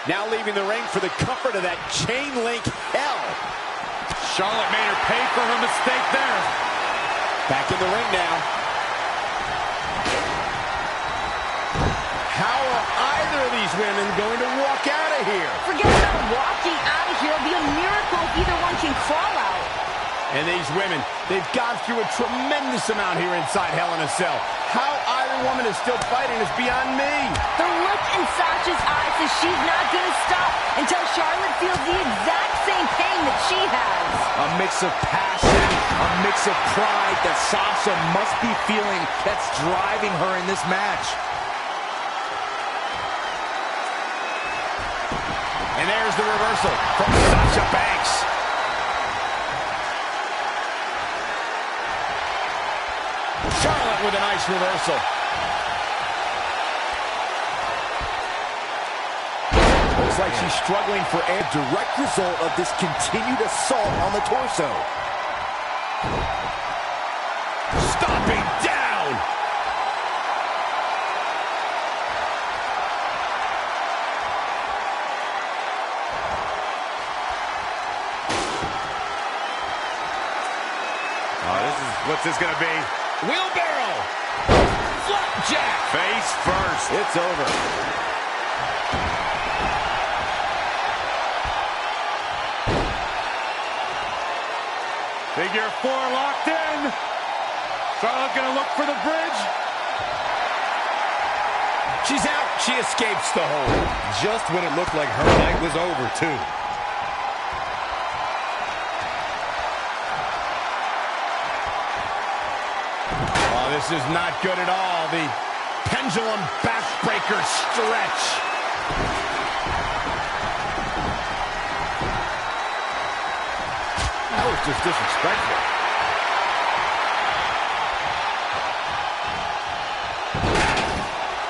Now leaving the ring for the comfort of that chain link hell. Charlotte made her pay for her mistake there. Back in the ring now. How are either of these women going to walk out of here? Forget about walking out of here. It'll be a miracle if either one can crawl out. And these women, they've gone through a tremendous amount here inside Hell in a Cell. How either woman is still fighting is beyond me. The look in Sasha's eyes says she's not going to stop until Charlotte feels the exact same pain that she has. A mix of passion, a mix of pride that Sasha must be feeling that's driving her in this match. And there's the reversal from Sasha Banks. Charlotte with a nice reversal. Looks like she's struggling for a direct result of this continued assault on the torso. Stomping down. What's this gonna be? Wheelbarrow. Flapjack. Face first. It's over. Figure 4 locked in. Charlotte gonna look for the bridge. She's out. She escapes the hold. Just when it looked like her night was over, too. Oh, this is not good at all. The pendulum backbreaker stretch. That was just disrespectful.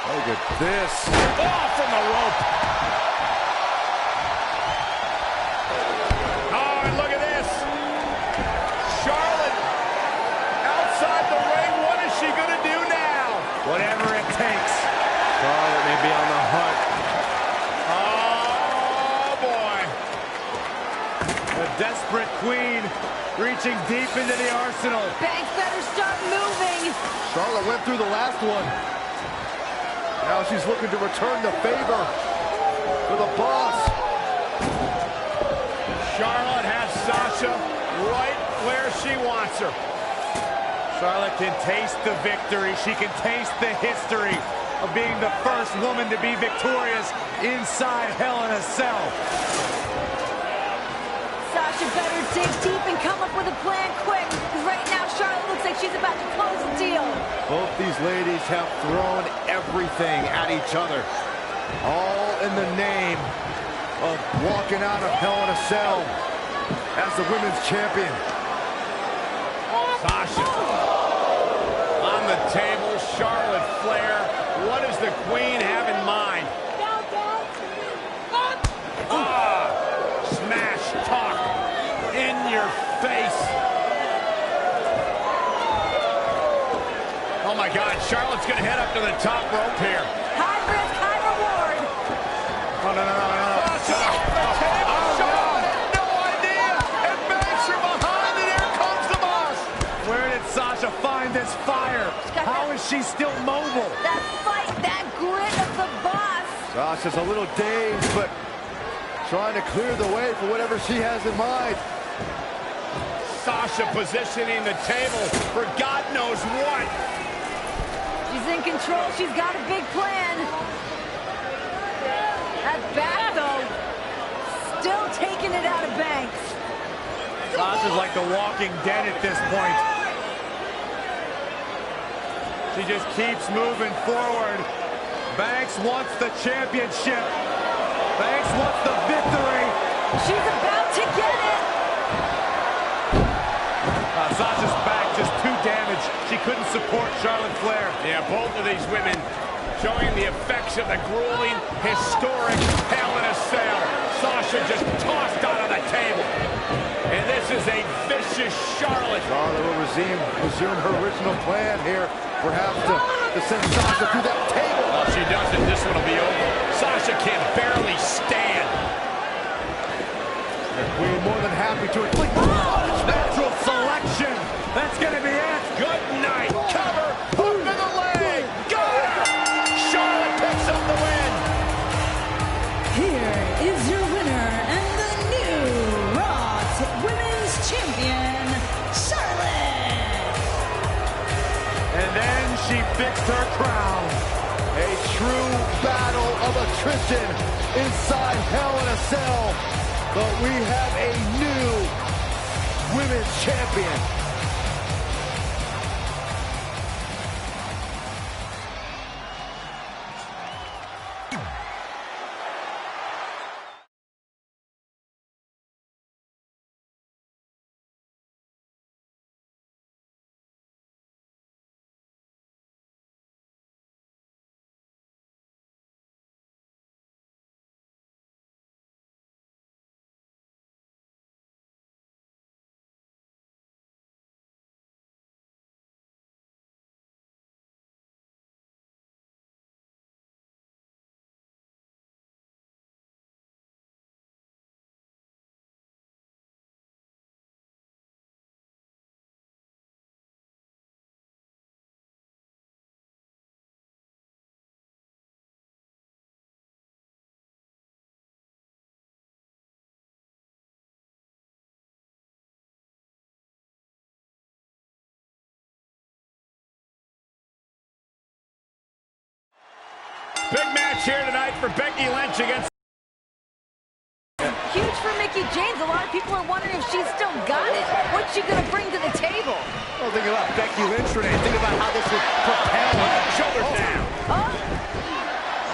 Look at this. Oh, from the rope. Oh, and look at this. Charlotte outside the ring. What is she going to do now? Whatever it takes. Charlotte may be on the hunt. Oh, boy. The desperate queen reaching deep into the arsenal. Banks better start moving. Charlotte went through the last one. Now she's looking to return the favor for the boss. Charlotte has Sasha right where she wants her. Charlotte can taste the victory. She can taste the history of being the first woman to be victorious inside Hell in a Cell. Sasha better dig deep and come up with a plan quick. Because right now, Charlotte looks like she's about to close the deal. Both these ladies have thrown everything at each other. All in the name of walking out of Hell in a Cell as the women's champion. Sasha on the table. Charlotte Flair. What does the queen have in mind? Smash talk in your face. Oh my God, Charlotte's gonna head up to the top rope here. High risk, high reward. Oh, no. Sasha, the table. Charlotte had no idea. And Banks from behind, and here comes the boss. Where did Sasha find this fire? How is she still mobile? That fight, that grit of the boss. Sasha's a little dazed, but trying to clear the way for whatever she has in mind. Sasha positioning the table for God knows what. She's in control. She's got a big plan. That back, though, still taking it out of Banks. Sasha's like the Walking Dead at this point. She just keeps moving forward. Banks wants the championship. Banks wants the victory. She's about to get it. Sasha's back just too damaged. She couldn't support Charlotte Flair. Yeah, both of these women showing the effects of the grueling, historic Hell in a Cell. Sasha just tossed out of the table. And this is a vicious Charlotte. Charlotte will resume her original plan here, perhaps to send Sasha through that table. Well, if she doesn't, this one will be over. Sasha can barely stand. The queen more than happy to inflict Natural selection. That's going to be it. Good night. Cover. Hook to the leg. Got her. Charlotte picks up the win. Here is your winner and the new Raw Women's Champion, Charlotte. And then she fixed her crown. a true battle of attrition inside Hell in a Cell. But we have a new women's champion. Big match here tonight for Becky Lynch against... Huge for Mickie James. A lot of people are wondering if she's still got it. What's she going to bring to the table? Well, think about Becky Lynch, Renee. Think about how this would propel her. Shoulders down.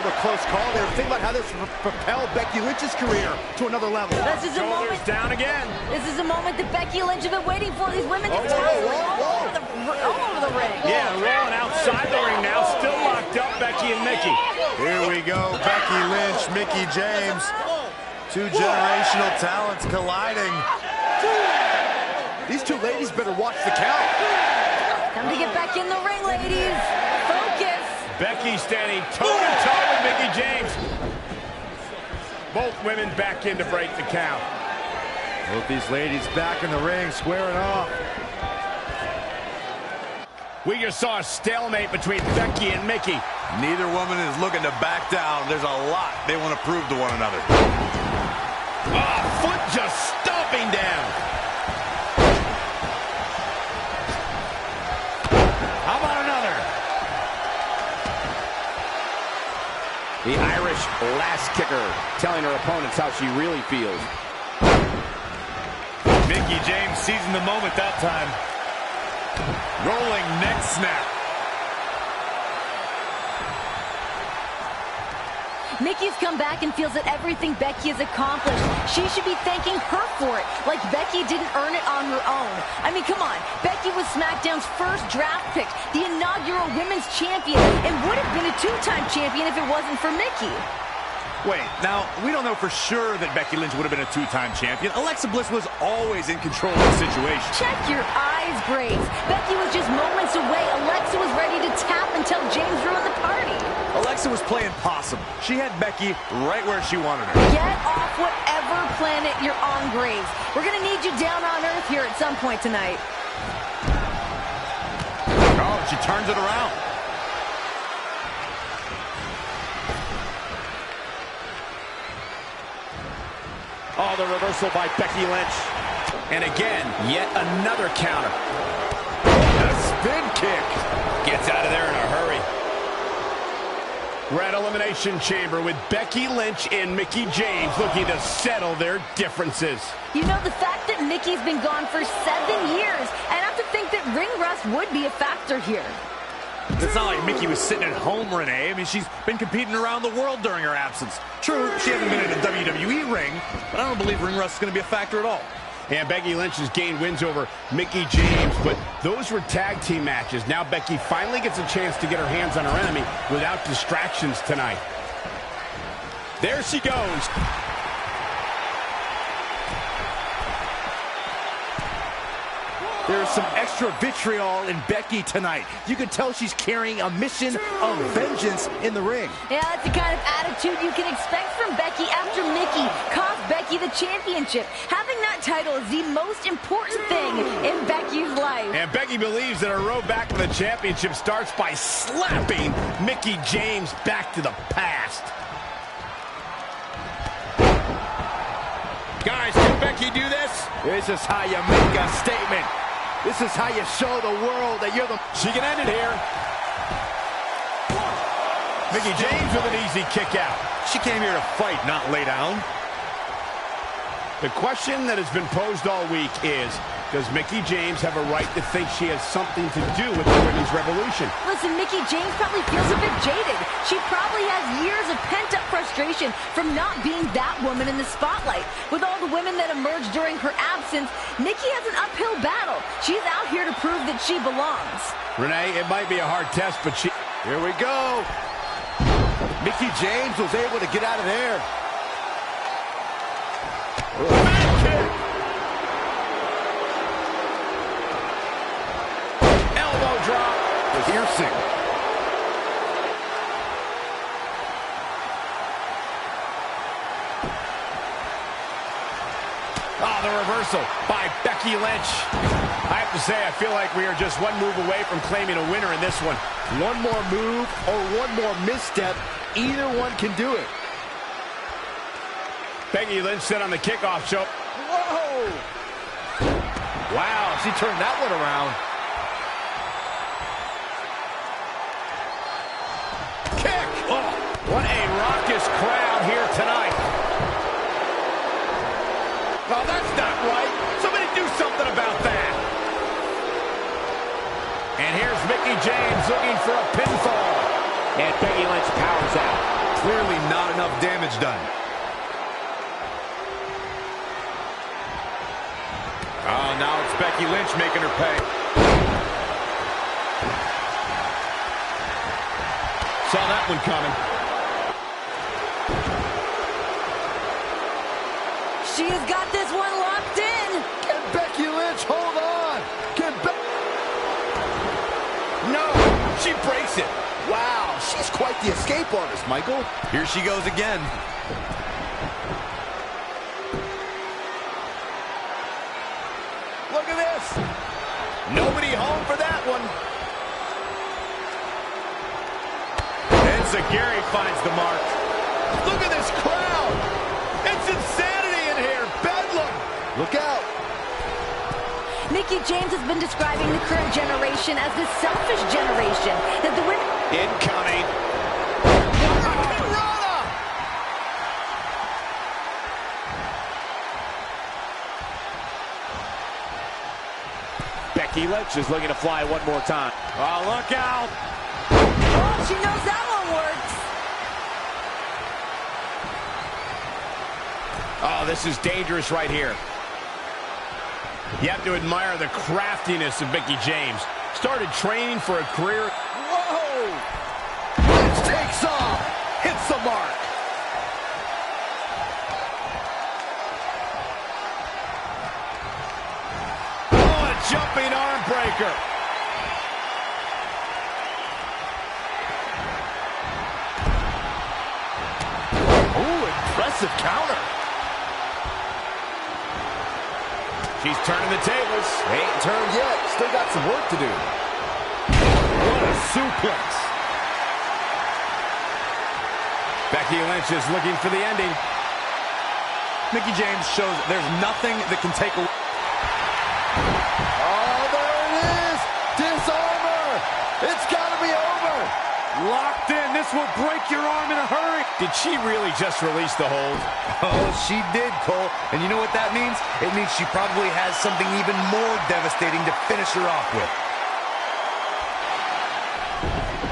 A close call there. Think about how this would propel Becky Lynch's career to another level. This is a Shoulders moment. down again. This is a moment that Becky Lynch has been waiting for. These women just all over the ring. Yeah, rolling outside the ring now. Still locked up, Becky and Mickie. Here we go. Becky Lynch, Mickie James. Two generational talents colliding. These two ladies better watch the count. Time to get back in the ring, ladies. Focus. Becky standing toe-to-toe with Mickie James. Both women back in to break the count. Both these ladies back in the ring, squaring off. We just saw a stalemate between Becky and Mickie. Neither woman is looking to back down. There's a lot they want to prove to one another. Foot just stomping down. How about another? The Irish last kicker telling her opponents how she really feels. Mickie James seizing the moment that time. Rolling neck snap. Mickie's come back and feels that everything Becky has accomplished, she should be thanking her for it, like Becky didn't earn it on her own. I mean, come on. Becky was SmackDown's first draft pick, the inaugural women's champion, and would have been a two-time champion if it wasn't for Mickie. Wait, now, we don't know for sure that Becky Lynch would have been a two-time champion. Alexa Bliss was always in control of the situation. Check your eyes, Graves. Becky was just moments away. Alexa was ready to tap until James ruined the party. Alexa was playing possum. She had Becky right where she wanted her. Get off whatever planet you're on, Graves. We're going to need you down on Earth here at some point tonight. Oh, she turns it around. Oh, the reversal by Becky Lynch. And again, yet another counter. A spin kick. Gets out of there in a hurry. We're at Elimination Chamber with Becky Lynch and Mickie James looking to settle their differences. You know, the fact that Mickie's been gone for 7 years, I'd have to think that ring rust would be a factor here. It's not like Mickie was sitting at home, Renee. I mean, she's been competing around the world during her absence. True, she hasn't been in a WWE ring, but I don't believe ring rust is going to be a factor at all. And Becky Lynch has gained wins over Mickie James, but those were tag team matches. Now Becky finally gets a chance to get her hands on her enemy without distractions tonight. There she goes. There's some extra vitriol in Becky tonight. You can tell she's carrying a mission of vengeance in the ring. Yeah, that's the kind of attitude you can expect from Becky after Mickie cost Becky the championship. Having that title is the most important thing in Becky's life. And Becky believes that her road back to the championship starts by slapping Mickie James back to the past. Guys, can Becky do this? This is how you make a statement. This is how you show the world that you're the... She can end it here. Mickie James with an easy kick out. She came here to fight, not lay down. The question that has been posed all week is, does Mickie James have a right to think she has something to do with the women's revolution? Listen, Mickie James probably feels a bit jaded. She probably has years of pent-up frustration from not being that woman in the spotlight. With all the women that emerged during her absence, Mickie has an uphill battle. She's out here to prove that she belongs. Renee, it might be a hard test, but she... Here we go. Mickie James was able to get out of there. Back kick! Elbow drop. Piercing. Oh, the reversal by Becky Lynch. I have to say, I feel like we are just one move away from claiming a winner in this one. One more move or one more misstep, either one can do it. Becky Lynch said on the kickoff show. Whoa! Wow, she turned that one around. Kick! Oh, And here's Mickie James looking for a pinfall. And Becky Lynch powers out. Clearly not enough damage done. Oh, now it's Becky Lynch making her pay. Saw that one coming. She has got this one locked in. Can Becky Lynch hold on? No, she breaks it. Wow, she's quite the escape artist, Michael. Here she goes again. Look at this. Nobody home for that one. And Zagari finds the mark. Look at this crowd. It's insanity in here. Bedlam. Look out. Mickie James has been describing the current generation as the selfish generation. That the women... Incoming. Becky Lynch is looking to fly one more time. Oh, look out. Oh, she knows that one works. Oh, this is dangerous right here. You have to admire the craftiness of Mickie James. Started training for a career. Whoa! Lynch takes off. Hits the mark. Oh, a jumping arm breaker. Oh, impressive counter. She's turning the tables. Ain't turned yet. Still got some work to do. What a suplex. Becky Lynch is looking for the ending. Mickie James shows there's nothing that can take away. Oh, there it is. Disarmer. It's got to be over. Locked in. This will break your arm in a hurry. Did she really just release the hold? Oh, she did, Cole. And you know what that means? It means she probably has something even more devastating to finish her off with.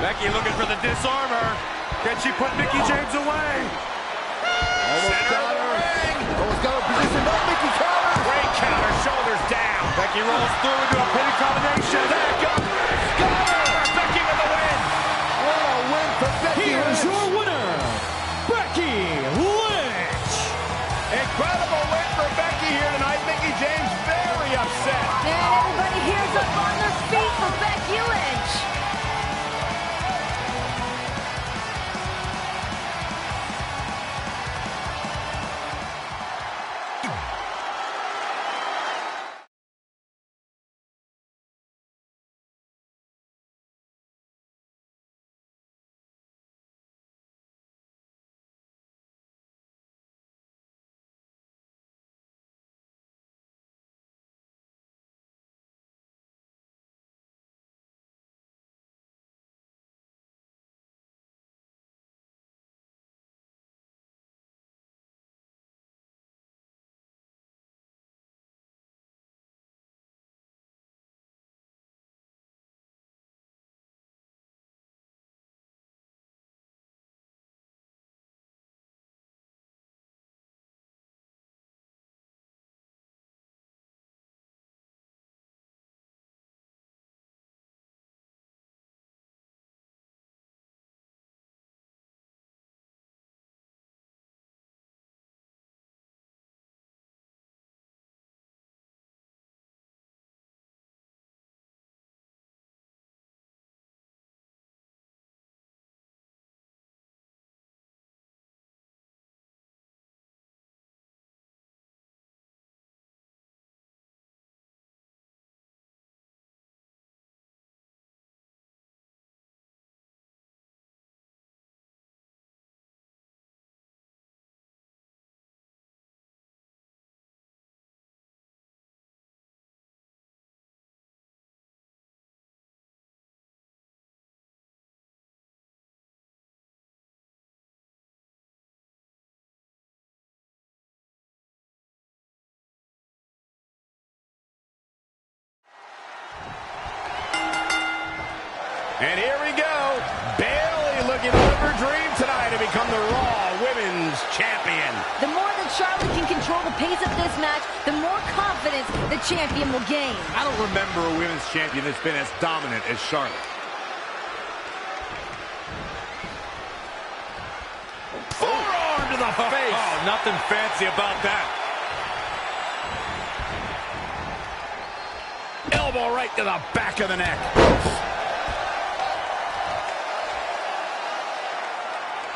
Becky looking for the disarmer. Can she put Mickie James away? Almost got her. Almost got her position. No, Mickie counter. Great counter, shoulders down. Becky rolls through into a pinning combination. Back up. Got her. Becky with the win. What a win for Becky Here's Lynch. your winner, Becky Lynch. Incredible win for Becky here tonight. Mickie James very upset. And everybody here's up on their feet for Becky Lynch. And here we go. Bayley looking to live her dream tonight to become the Raw Women's Champion. The more that Charlotte can control the pace of this match, the more confidence the champion will gain. I don't remember a women's champion that's been as dominant as Charlotte. Forearm to the face. Oh, nothing fancy about that. Elbow right to the back of the neck.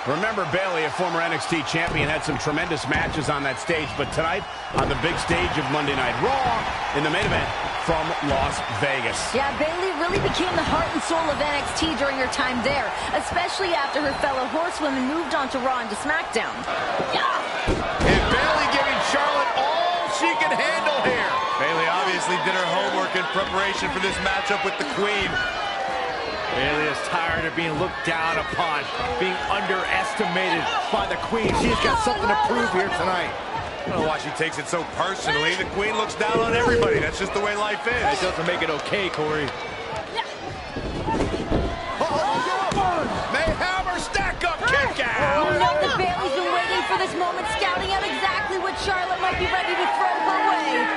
Remember, Bayley, a former NXT champion, had some tremendous matches on that stage, but tonight, on the big stage of Monday Night Raw, in the main event from Las Vegas. Yeah, Bayley really became the heart and soul of NXT during her time there, especially after her fellow horsewomen moved on to Raw and to SmackDown. Yeah. And Bayley giving Charlotte all she can handle here. Bayley obviously did her homework in preparation for this matchup with the Queen. Bayley is tired of being looked down upon, being underestimated by the Queen. She's got something to prove here tonight. I don't know why she takes it so personally. The Queen looks down on everybody. That's just the way life is. It doesn't make it okay, Corey. Mayhammer stack-up kick out. You know that Bayley's been waiting for this moment, scouting out exactly what Charlotte might be ready to throw her way.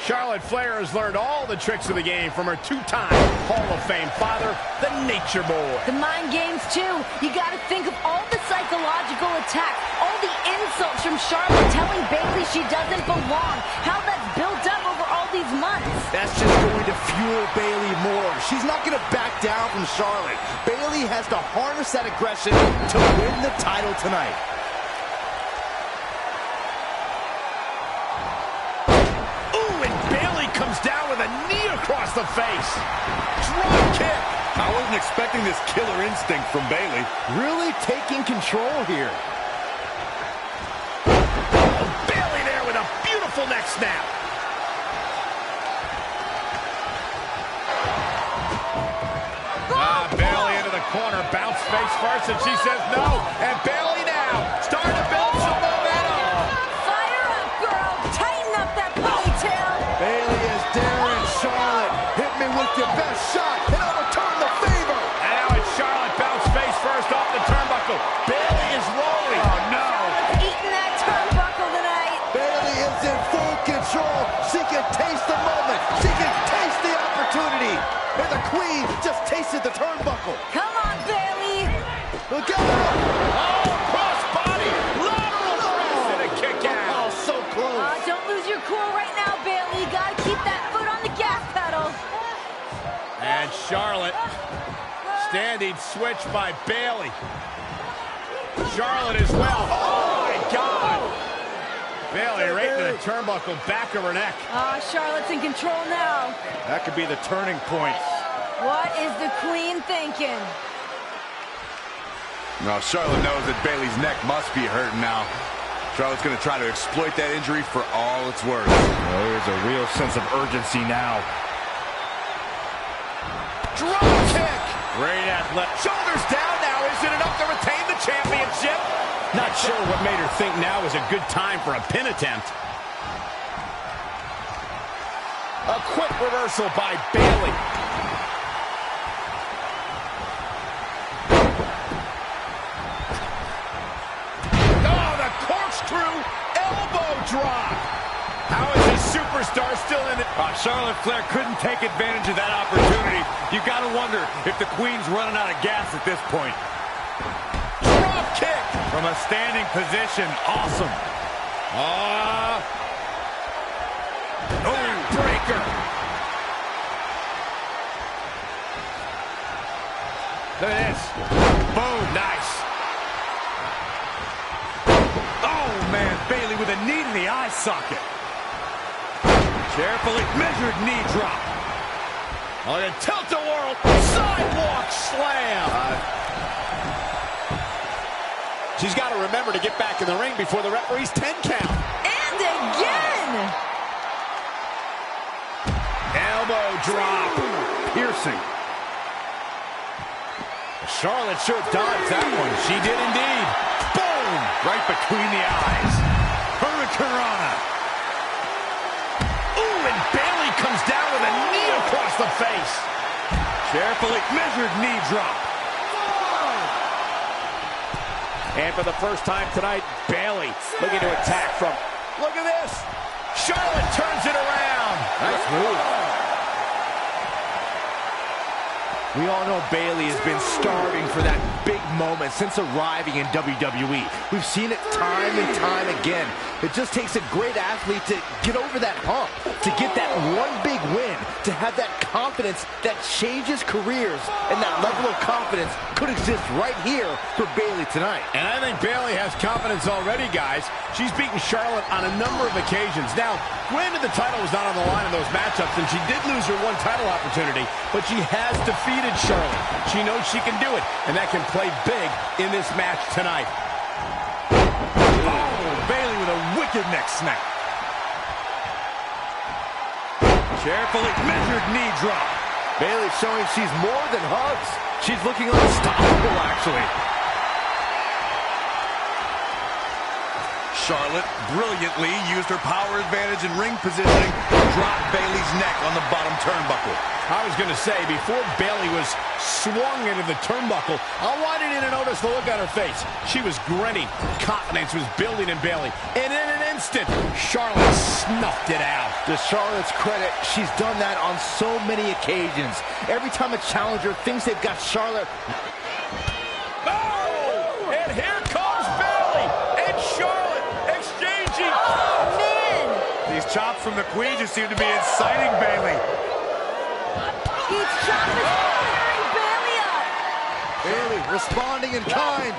Charlotte Flair has learned all the tricks of the game from her two-time Hall of Fame father, the Nature Boy. The mind games, too. You got to think of all the psychological attacks, all the insults from Charlotte telling Bayley she doesn't belong, how that's built up over all these months. That's just going to fuel Bayley more. She's not going to back down from Charlotte. Bayley has to harness that aggression to win the title tonight. Comes down with a knee across the face. Drop kick. I wasn't expecting this killer instinct from Bayley. Really taking control here. Bayley there with a beautiful neck snap. Bayley into the corner. Bounce face first, and she says no. And Bayley now starting to build some momentum. Fire up, girl. Tighten up that ponytail. Bayley is daring Charlotte. Hit me with your best shot, and I'll return the favor. And now it's Charlotte. Bounce face first off the turnbuckle. Bayley is rolling. Oh, no. Charlotte's eating that turnbuckle tonight. Bayley is in full control. She can taste the moment. She can taste the opportunity. And the Queen just tasted the turnbuckle. Come on, Bayley. Look out! Oh, cross body. Lateral press and a kick out. Oh, so close. Don't lose your cool right now, Bayley. You got to keep that foot on the gas pedal. And Charlotte standing switch by Bayley. Charlotte as well. Oh, my God. Bayley right to the turnbuckle, back of her neck. Charlotte's in control now. That could be the turning point. What is the Queen thinking? No, Charlotte knows that Bayley's neck must be hurting now. Charlotte's going to try to exploit that injury for all it's worth. Oh, there's a real sense of urgency now. Drop kick. Great athletic. Shoulders down now. Is it enough to retain the championship? Not sure what made her think now is a good time for a pin attempt. A quick reversal by Bayley. Oh, the corkscrew elbow drop. How is this superstar still in it? Charlotte Flair couldn't take advantage of that opportunity. You got to wonder if the Queen's running out of gas at this point. Drop kick. From a standing position, awesome. Breaker. Look at this. Boom. Nice. Oh, man, Bayley with a knee to the eye socket. Carefully measured knee drop. On a tilt-a-whirl sidewalk slam. She's got to remember to get back in the ring before the referee's 10 count. And again. Elbow drop. Piercing. Charlotte sure dodged that one. She did indeed. Boom! Right between the eyes. Hurricanrana. Ooh, and Bayley comes down with a knee across the face. Carefully measured knee drop. And for the first time tonight, Bayley looking to attack from... Look at this. Charlotte turns it around. Nice move. We all know Bayley has been starving for that big moment since arriving in WWE. We've seen it time and time again. It just takes a great athlete to get over that hump, to get that one big win, to have that confidence that changes careers, and that level of confidence could exist right here for Bayley tonight. And I think Bayley has confidence already, guys. She's beaten Charlotte on a number of occasions. Now, granted the title was not on the line in those matchups, and she did lose her one title opportunity, but she has defeated Charlotte. She knows she can do it, and that can play big in this match tonight. Bayley with a wicked neck snap. Carefully measured knee drop. Bayley showing she's more than hugs. She's looking unstoppable, actually. Charlotte brilliantly used her power advantage in ring positioning to drop Bayley's neck on the bottom turnbuckle. I was going to say, before Bayley was swung into the turnbuckle, I wanted you to notice the look on her face. She was grinning. Confidence was building in Bayley. And in an instant, Charlotte snuffed it out. To Charlotte's credit, she's done that on so many occasions. Every time a challenger thinks they've got Charlotte... Oh! And here comes Bayley and Charlotte exchanging. Oh, man! These chops from the Queen just seem to be inciting Bayley. Each chop is firing Bayley up. Bayley responding in kind.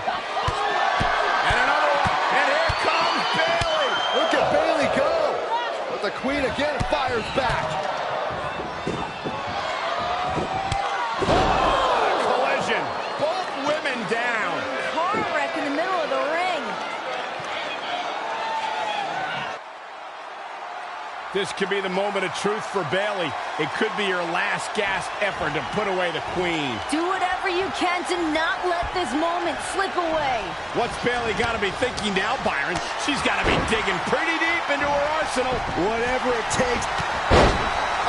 And another one. And here comes Bayley. Look at Bayley go. But the Queen again fires back. Collision. Both women down. Car wreck in the middle of the ring. This could be the moment of truth for Bayley. It could be your last gasp effort to put away the Queen. Do whatever you can to not let this moment slip away. What's Bayley got to be thinking now, Byron? She's got to be digging pretty deep into her arsenal. Whatever it takes.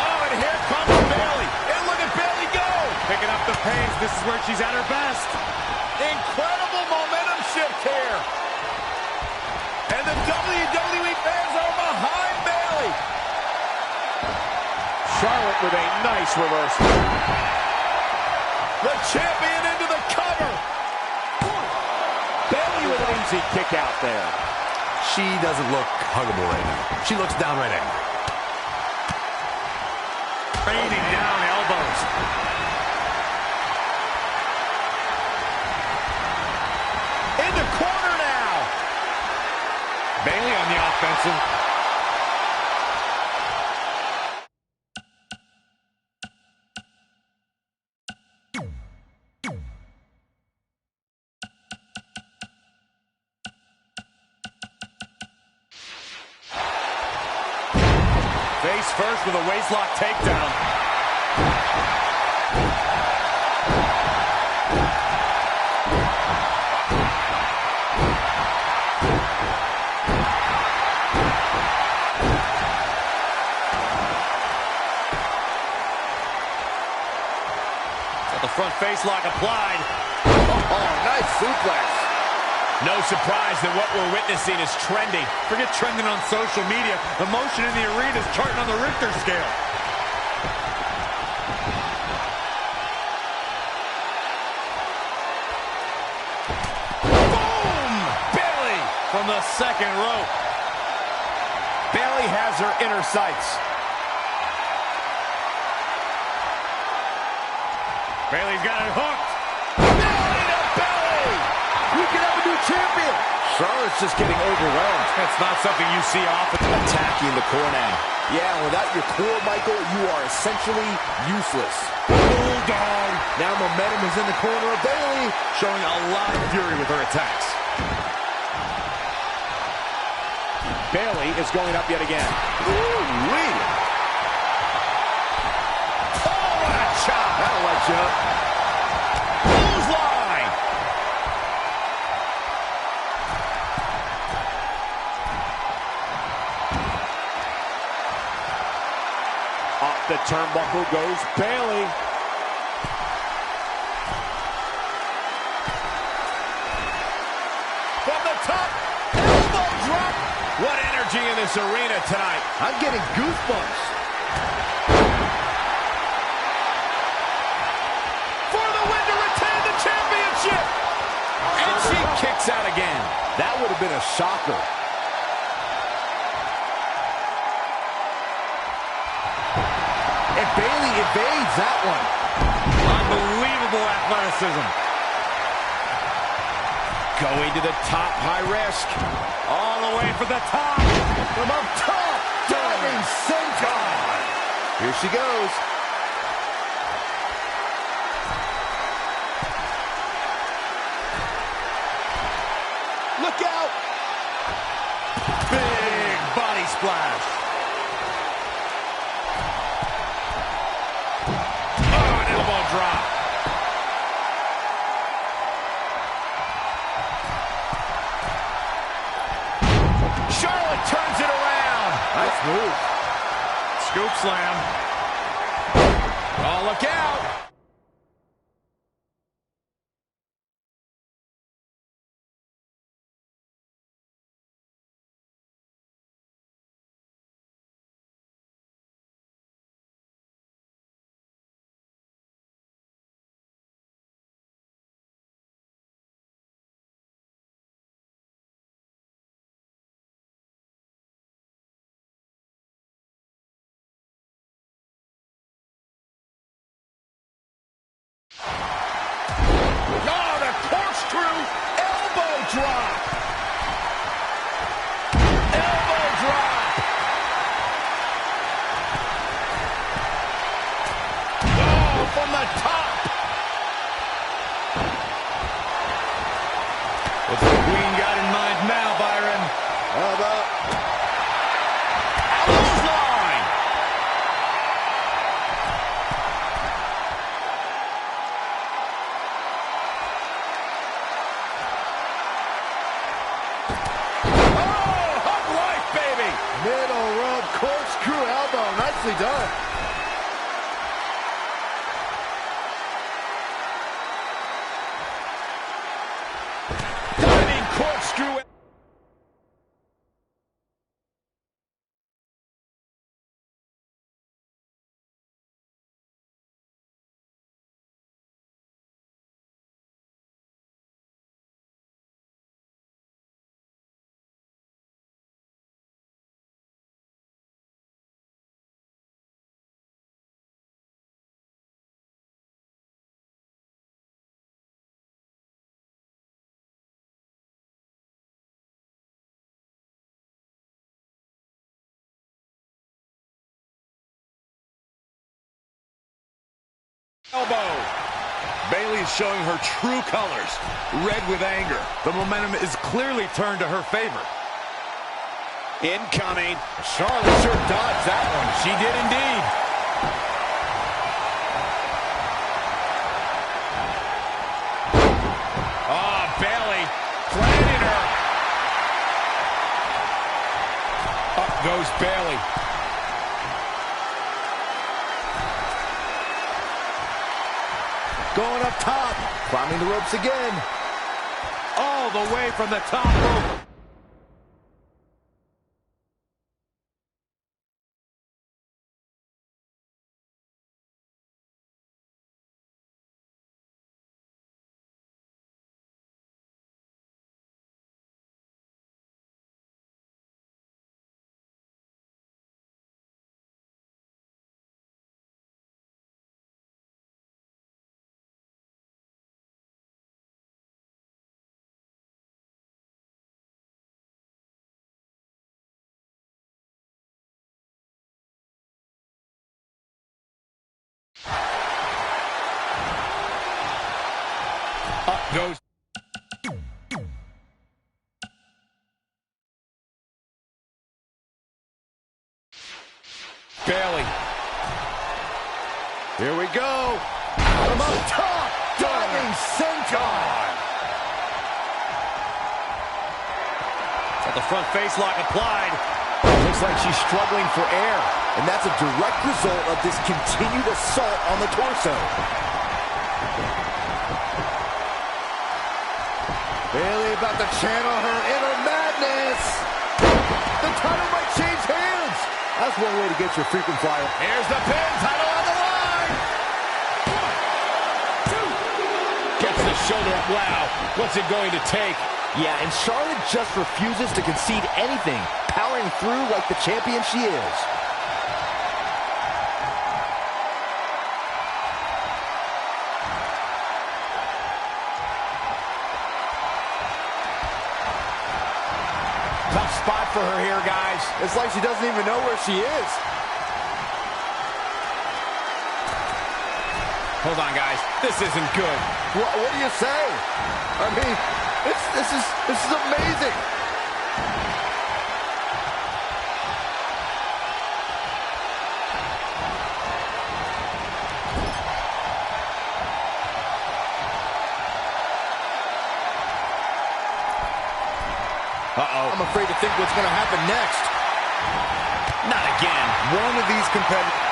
Oh, and here comes Bayley. And look at Bayley go. Picking up the pace. This is where she's at her best. Incredible momentum shift here. And the WWE fans are behind Bayley. Charlotte with a nice reversal. The champion into the cover. Bayley with an easy kick out there. She doesn't look huggable right now. She looks downright angry. Raining down elbows. In the corner now. Bayley on the offensive. Face first with a waistlock takedown. The front face lock applied. Oh, nice suplex. No surprise that what we're witnessing is trending. Forget trending on social media. The motion in the arena is charting on the Richter scale. Boom! Bayley! From the second rope. Bayley has her inner sights. Bayley's got it hooked. Belly to belly! We can have a new champion. Charlotte's just getting overwhelmed. That's not something you see often. Attacking the core now. Yeah, without your core, Michael, you are essentially useless. Bulldog. Now momentum is in the corner of Bayley. Showing a lot of fury with her attacks. Bayley is going up yet again. Ooh-wee. Oh, what a chop! That'll light you up. Clothesline! Off the turnbuckle goes Bayley. energy in this arena tonight. I'm getting goosebumps. For the win to retain the championship. And she kicks out again. That would have been a shocker. And Bayley evades that one. Unbelievable athleticism. Going to the top, high risk. All the way for the top. From up top, diving senton. Here she goes. Look out. Big body splash. Oh, an elbow drop. Charlotte turns it around. Nice move. Scoop slam. Oh, look out. Oh, the corkscrew elbow drop. Elbow drop. Oh, from the top. What's the Queen got in mind now, Byron? How about Clothesline. Oh, hug life, baby. middle rope corkscrew elbow? Nicely done. Diving corkscrew. Elbow. Bayley is showing her true colors, red with anger. The momentum is clearly turned to her favor. Incoming. Charlotte sure dodged that one. She did indeed. Oh, Bayley planted her. Up goes Bayley. Going up top, climbing the ropes again. All the way from the top rope. Up goes. Bayley. Here we go. From up top, diving senton. Got the front face lock applied. Looks like she's struggling for air, and that's a direct result of this continued assault on the torso. Bayley about to channel her inner madness. The title might change hands. That's one way to get your frequent flyer. Here's the pin, title on the line. 1, 2. Gets the shoulder up. Wow, what's it going to take? Yeah, and Charlotte just refuses to concede anything, powering through like the champion she is. Tough spot for her here, guys. It's like she doesn't even know where she is. Hold on, guys. This isn't good. What do you say? I mean, this is amazing. Uh-oh. I'm afraid to think what's going to happen next. Not again. One of these competitors.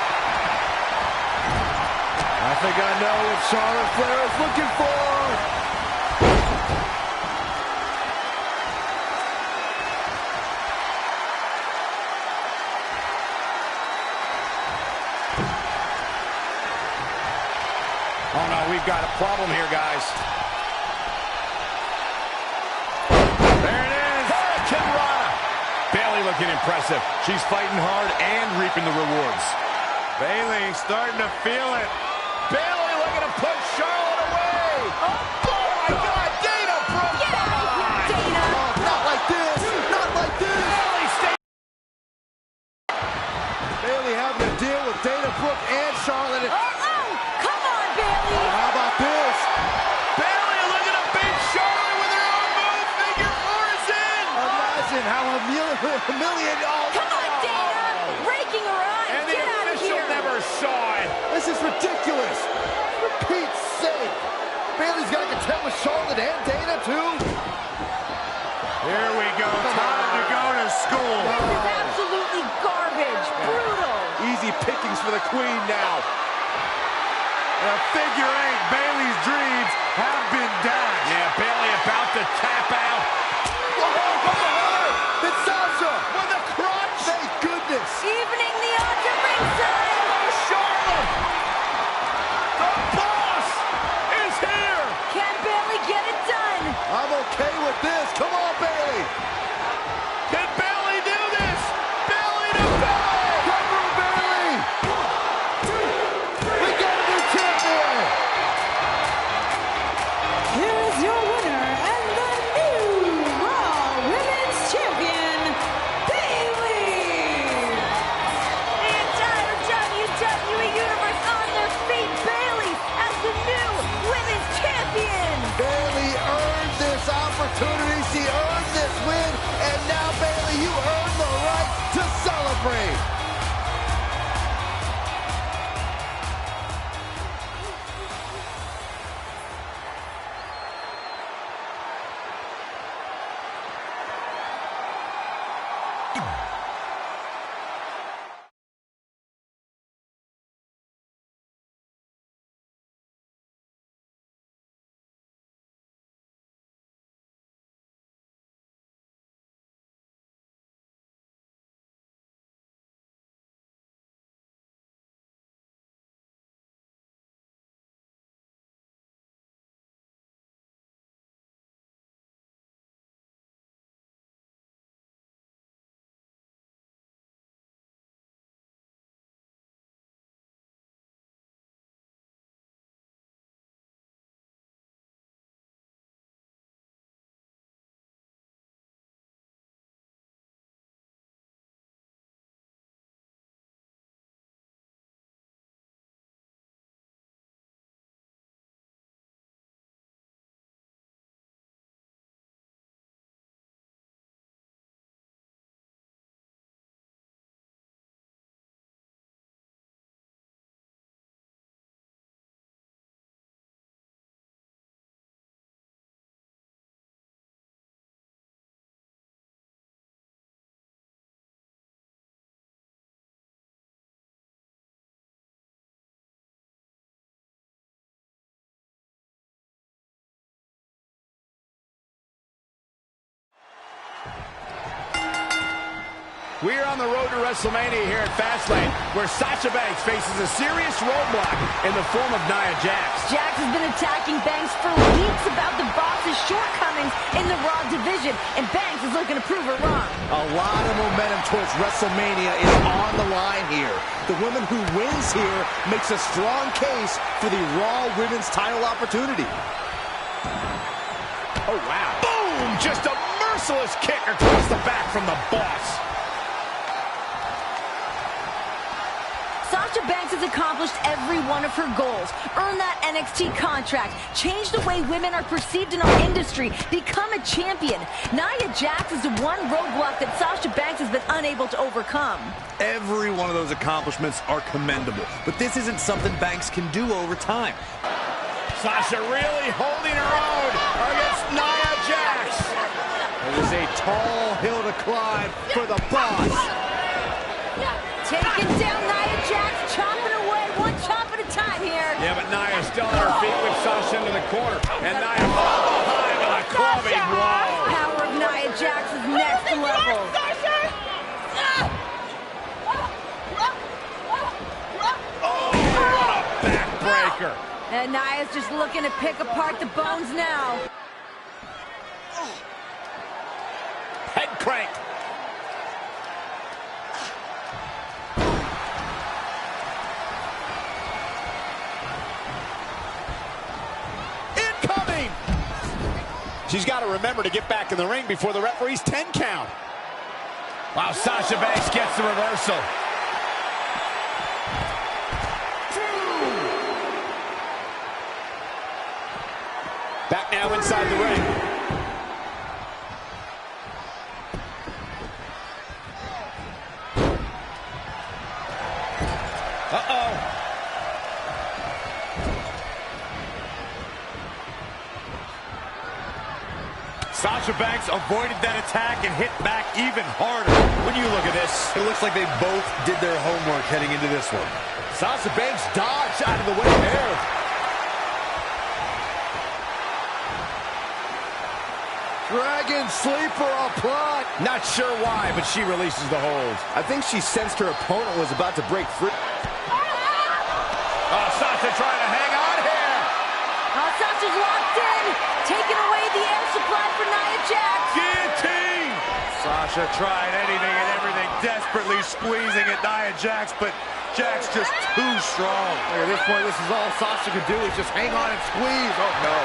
I think I know what Charlotte Flair is looking for. Oh, no, we've got a problem here, guys. There it is. Hurricane Rana. Bayley looking impressive. She's fighting hard and reaping the rewards. Bayley starting to feel it. Bayley looking to push Charlotte away. Oh, my God. Dana broke. Get out of here, Dana. Oh, not like this. Not like this. Bayley stays. Bayley having to deal with Dana Brooke and Charlotte. Oh, come on, Bayley. How about this? Bayley looking to beat Charlotte with her own move. Figure 4 is in. Imagine how humiliating. Oh, Come on, Dana. Raking her eyes. And the Get out of official here. never saw it. this is ridiculous. For Pete's sake. Bayley's got to contend with Charlotte and Dana, too. Here we go. Time to go to school. This is absolutely garbage. Brutal. Easy pickings for the Queen now. A figure 8. Bayley's dreams have been dashed. Yeah, Bayley about to tap out. It's Sasha. With a crutch. Thank goodness. Evening the odds at ringside. Charlotte. The boss is here. Can Bayley get it done? I'm okay with this. Come on, Bayley. Can Bayley do this? Bayley to Bayley. Come on, Bayley. We got a new champion. Here We're on the road to WrestleMania here at Fastlane, where Sasha Banks faces a serious roadblock in the form of Nia Jax. Jax has been attacking Banks for weeks about the Boss's shortcomings in the Raw division, and Banks is looking to prove her wrong. A lot of momentum towards WrestleMania is on the line here. The woman who wins here makes a strong case for the Raw Women's title opportunity. Oh, wow. Boom! Just a merciless kick across the back from the Boss. Sasha Banks has accomplished every one of her goals. Earn that NXT contract, change the way women are perceived in our industry, become a champion. Nia Jax is the one roadblock that Sasha Banks has been unable to overcome. Every one of those accomplishments are commendable, but this isn't something Banks can do over time. Sasha really holding her own against Nia Jax. It is a tall hill to climb for the Boss. Taking down Nia Jax, chopping away, one chop at a time here. Yeah, but Nia's still on her feet with Sasha into the corner. And Nia falls behind with a clubbing blow. Power of Nia Jax is next level. Oh, what a backbreaker. And Nia's just looking to pick apart the bones now. Head crank. Incoming. She's got to remember to get back in the ring before the referee's 10 count. Wow, Sasha Banks gets the reversal. Back now inside the ring. Uh-oh. Sasha Banks avoided that attack and hit back even harder. When you look at this, It looks like they both did their homework heading into this one. Sasha Banks dodged out of the way there. Dragon sleeper applied. not sure why, but she releases the hold. I think she sensed her opponent was about to break free. Oh, Sasha trying to hang on here. Oh, Sasha's locked in, taking away the air supply for Nia Jax. Guillotine. Sasha tried anything and everything, desperately squeezing at Nia Jax, but Jax just too strong. At this point, this is all Sasha can do is just hang on and squeeze. Oh, no.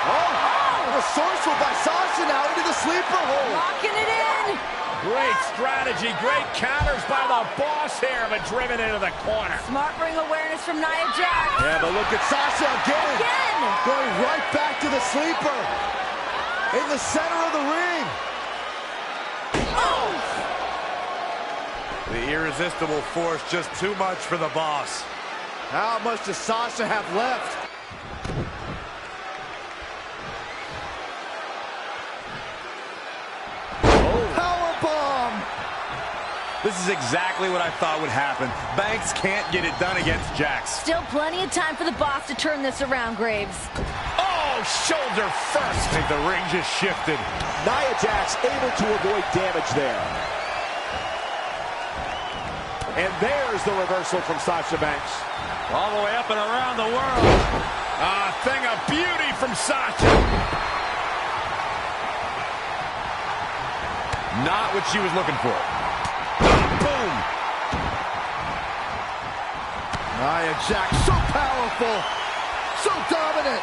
Oh, resourceful by Sasha now into the sleeper hold. Locking it in. Great strategy, great counters by the Boss here, but driven into the corner. Smart ring awareness from Nia Jax. Yeah, but look at Sasha again. Going right back to the sleeper. In the center of the ring. Oh! The irresistible force, just too much for the Boss. How much does Sasha have left? Powerbomb! This is exactly what I thought would happen. Banks can't get it done against Jax. Still plenty of time for the Boss to turn this around, Graves. Oh, shoulder first. I think the ring just shifted. Nia Jax able to avoid damage there. And there's the reversal from Sasha Banks. All the way up and around the world. A thing of beauty from Sasha. Not what she was looking for. Boom. Nia Jax, so powerful, so dominant.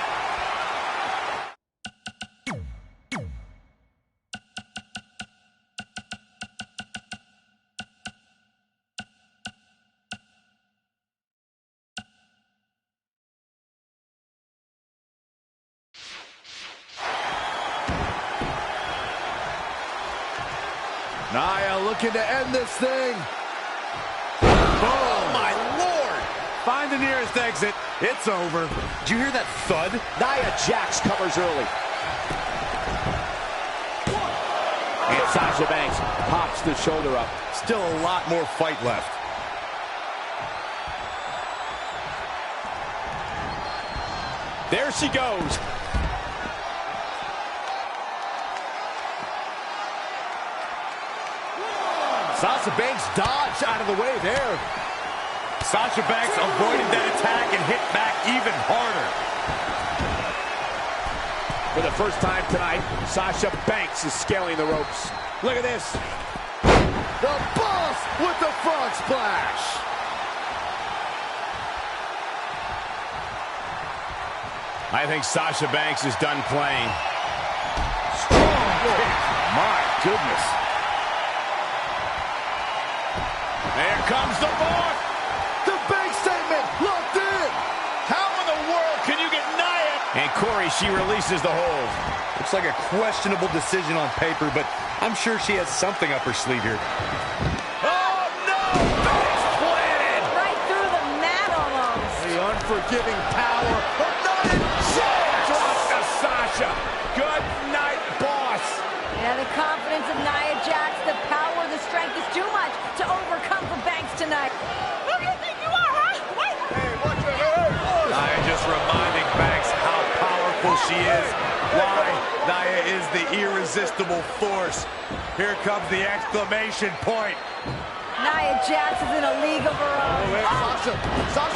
Nia looking to end this thing. Oh, my Lord. Find the nearest exit. It's over. Did you hear that thud? Nia Jax covers early. And Sasha Banks pops the shoulder up. Still a lot more fight left. There she goes. Sasha Banks dodged out of the way there. Sasha Banks avoided that attack and hit back even harder. For the first time tonight, Sasha Banks is scaling the ropes. Look at this. The Boss with the frog splash. I think Sasha Banks is done playing. Strong kick. My goodness. There comes the Boss. The big statement locked in. How in the world can you get Nia? And Corey, she releases the hold. Looks like a questionable decision on paper, but I'm sure she has something up her sleeve here. Oh, no! Banks planted! Right through the mat almost. The unforgiving power of Nia Jax. Drop to Sasha. Good night, Boss. Yeah, the confidence of Nia Jax, the power, the strength is too much to overcome for Banks tonight. Who do you think you are, huh? Wait. Hey, watch your head. Nia just reminding Banks how powerful she is. Why Nia is the irresistible force. Here comes the exclamation point. Nia Jax is in a league of her own. Sasha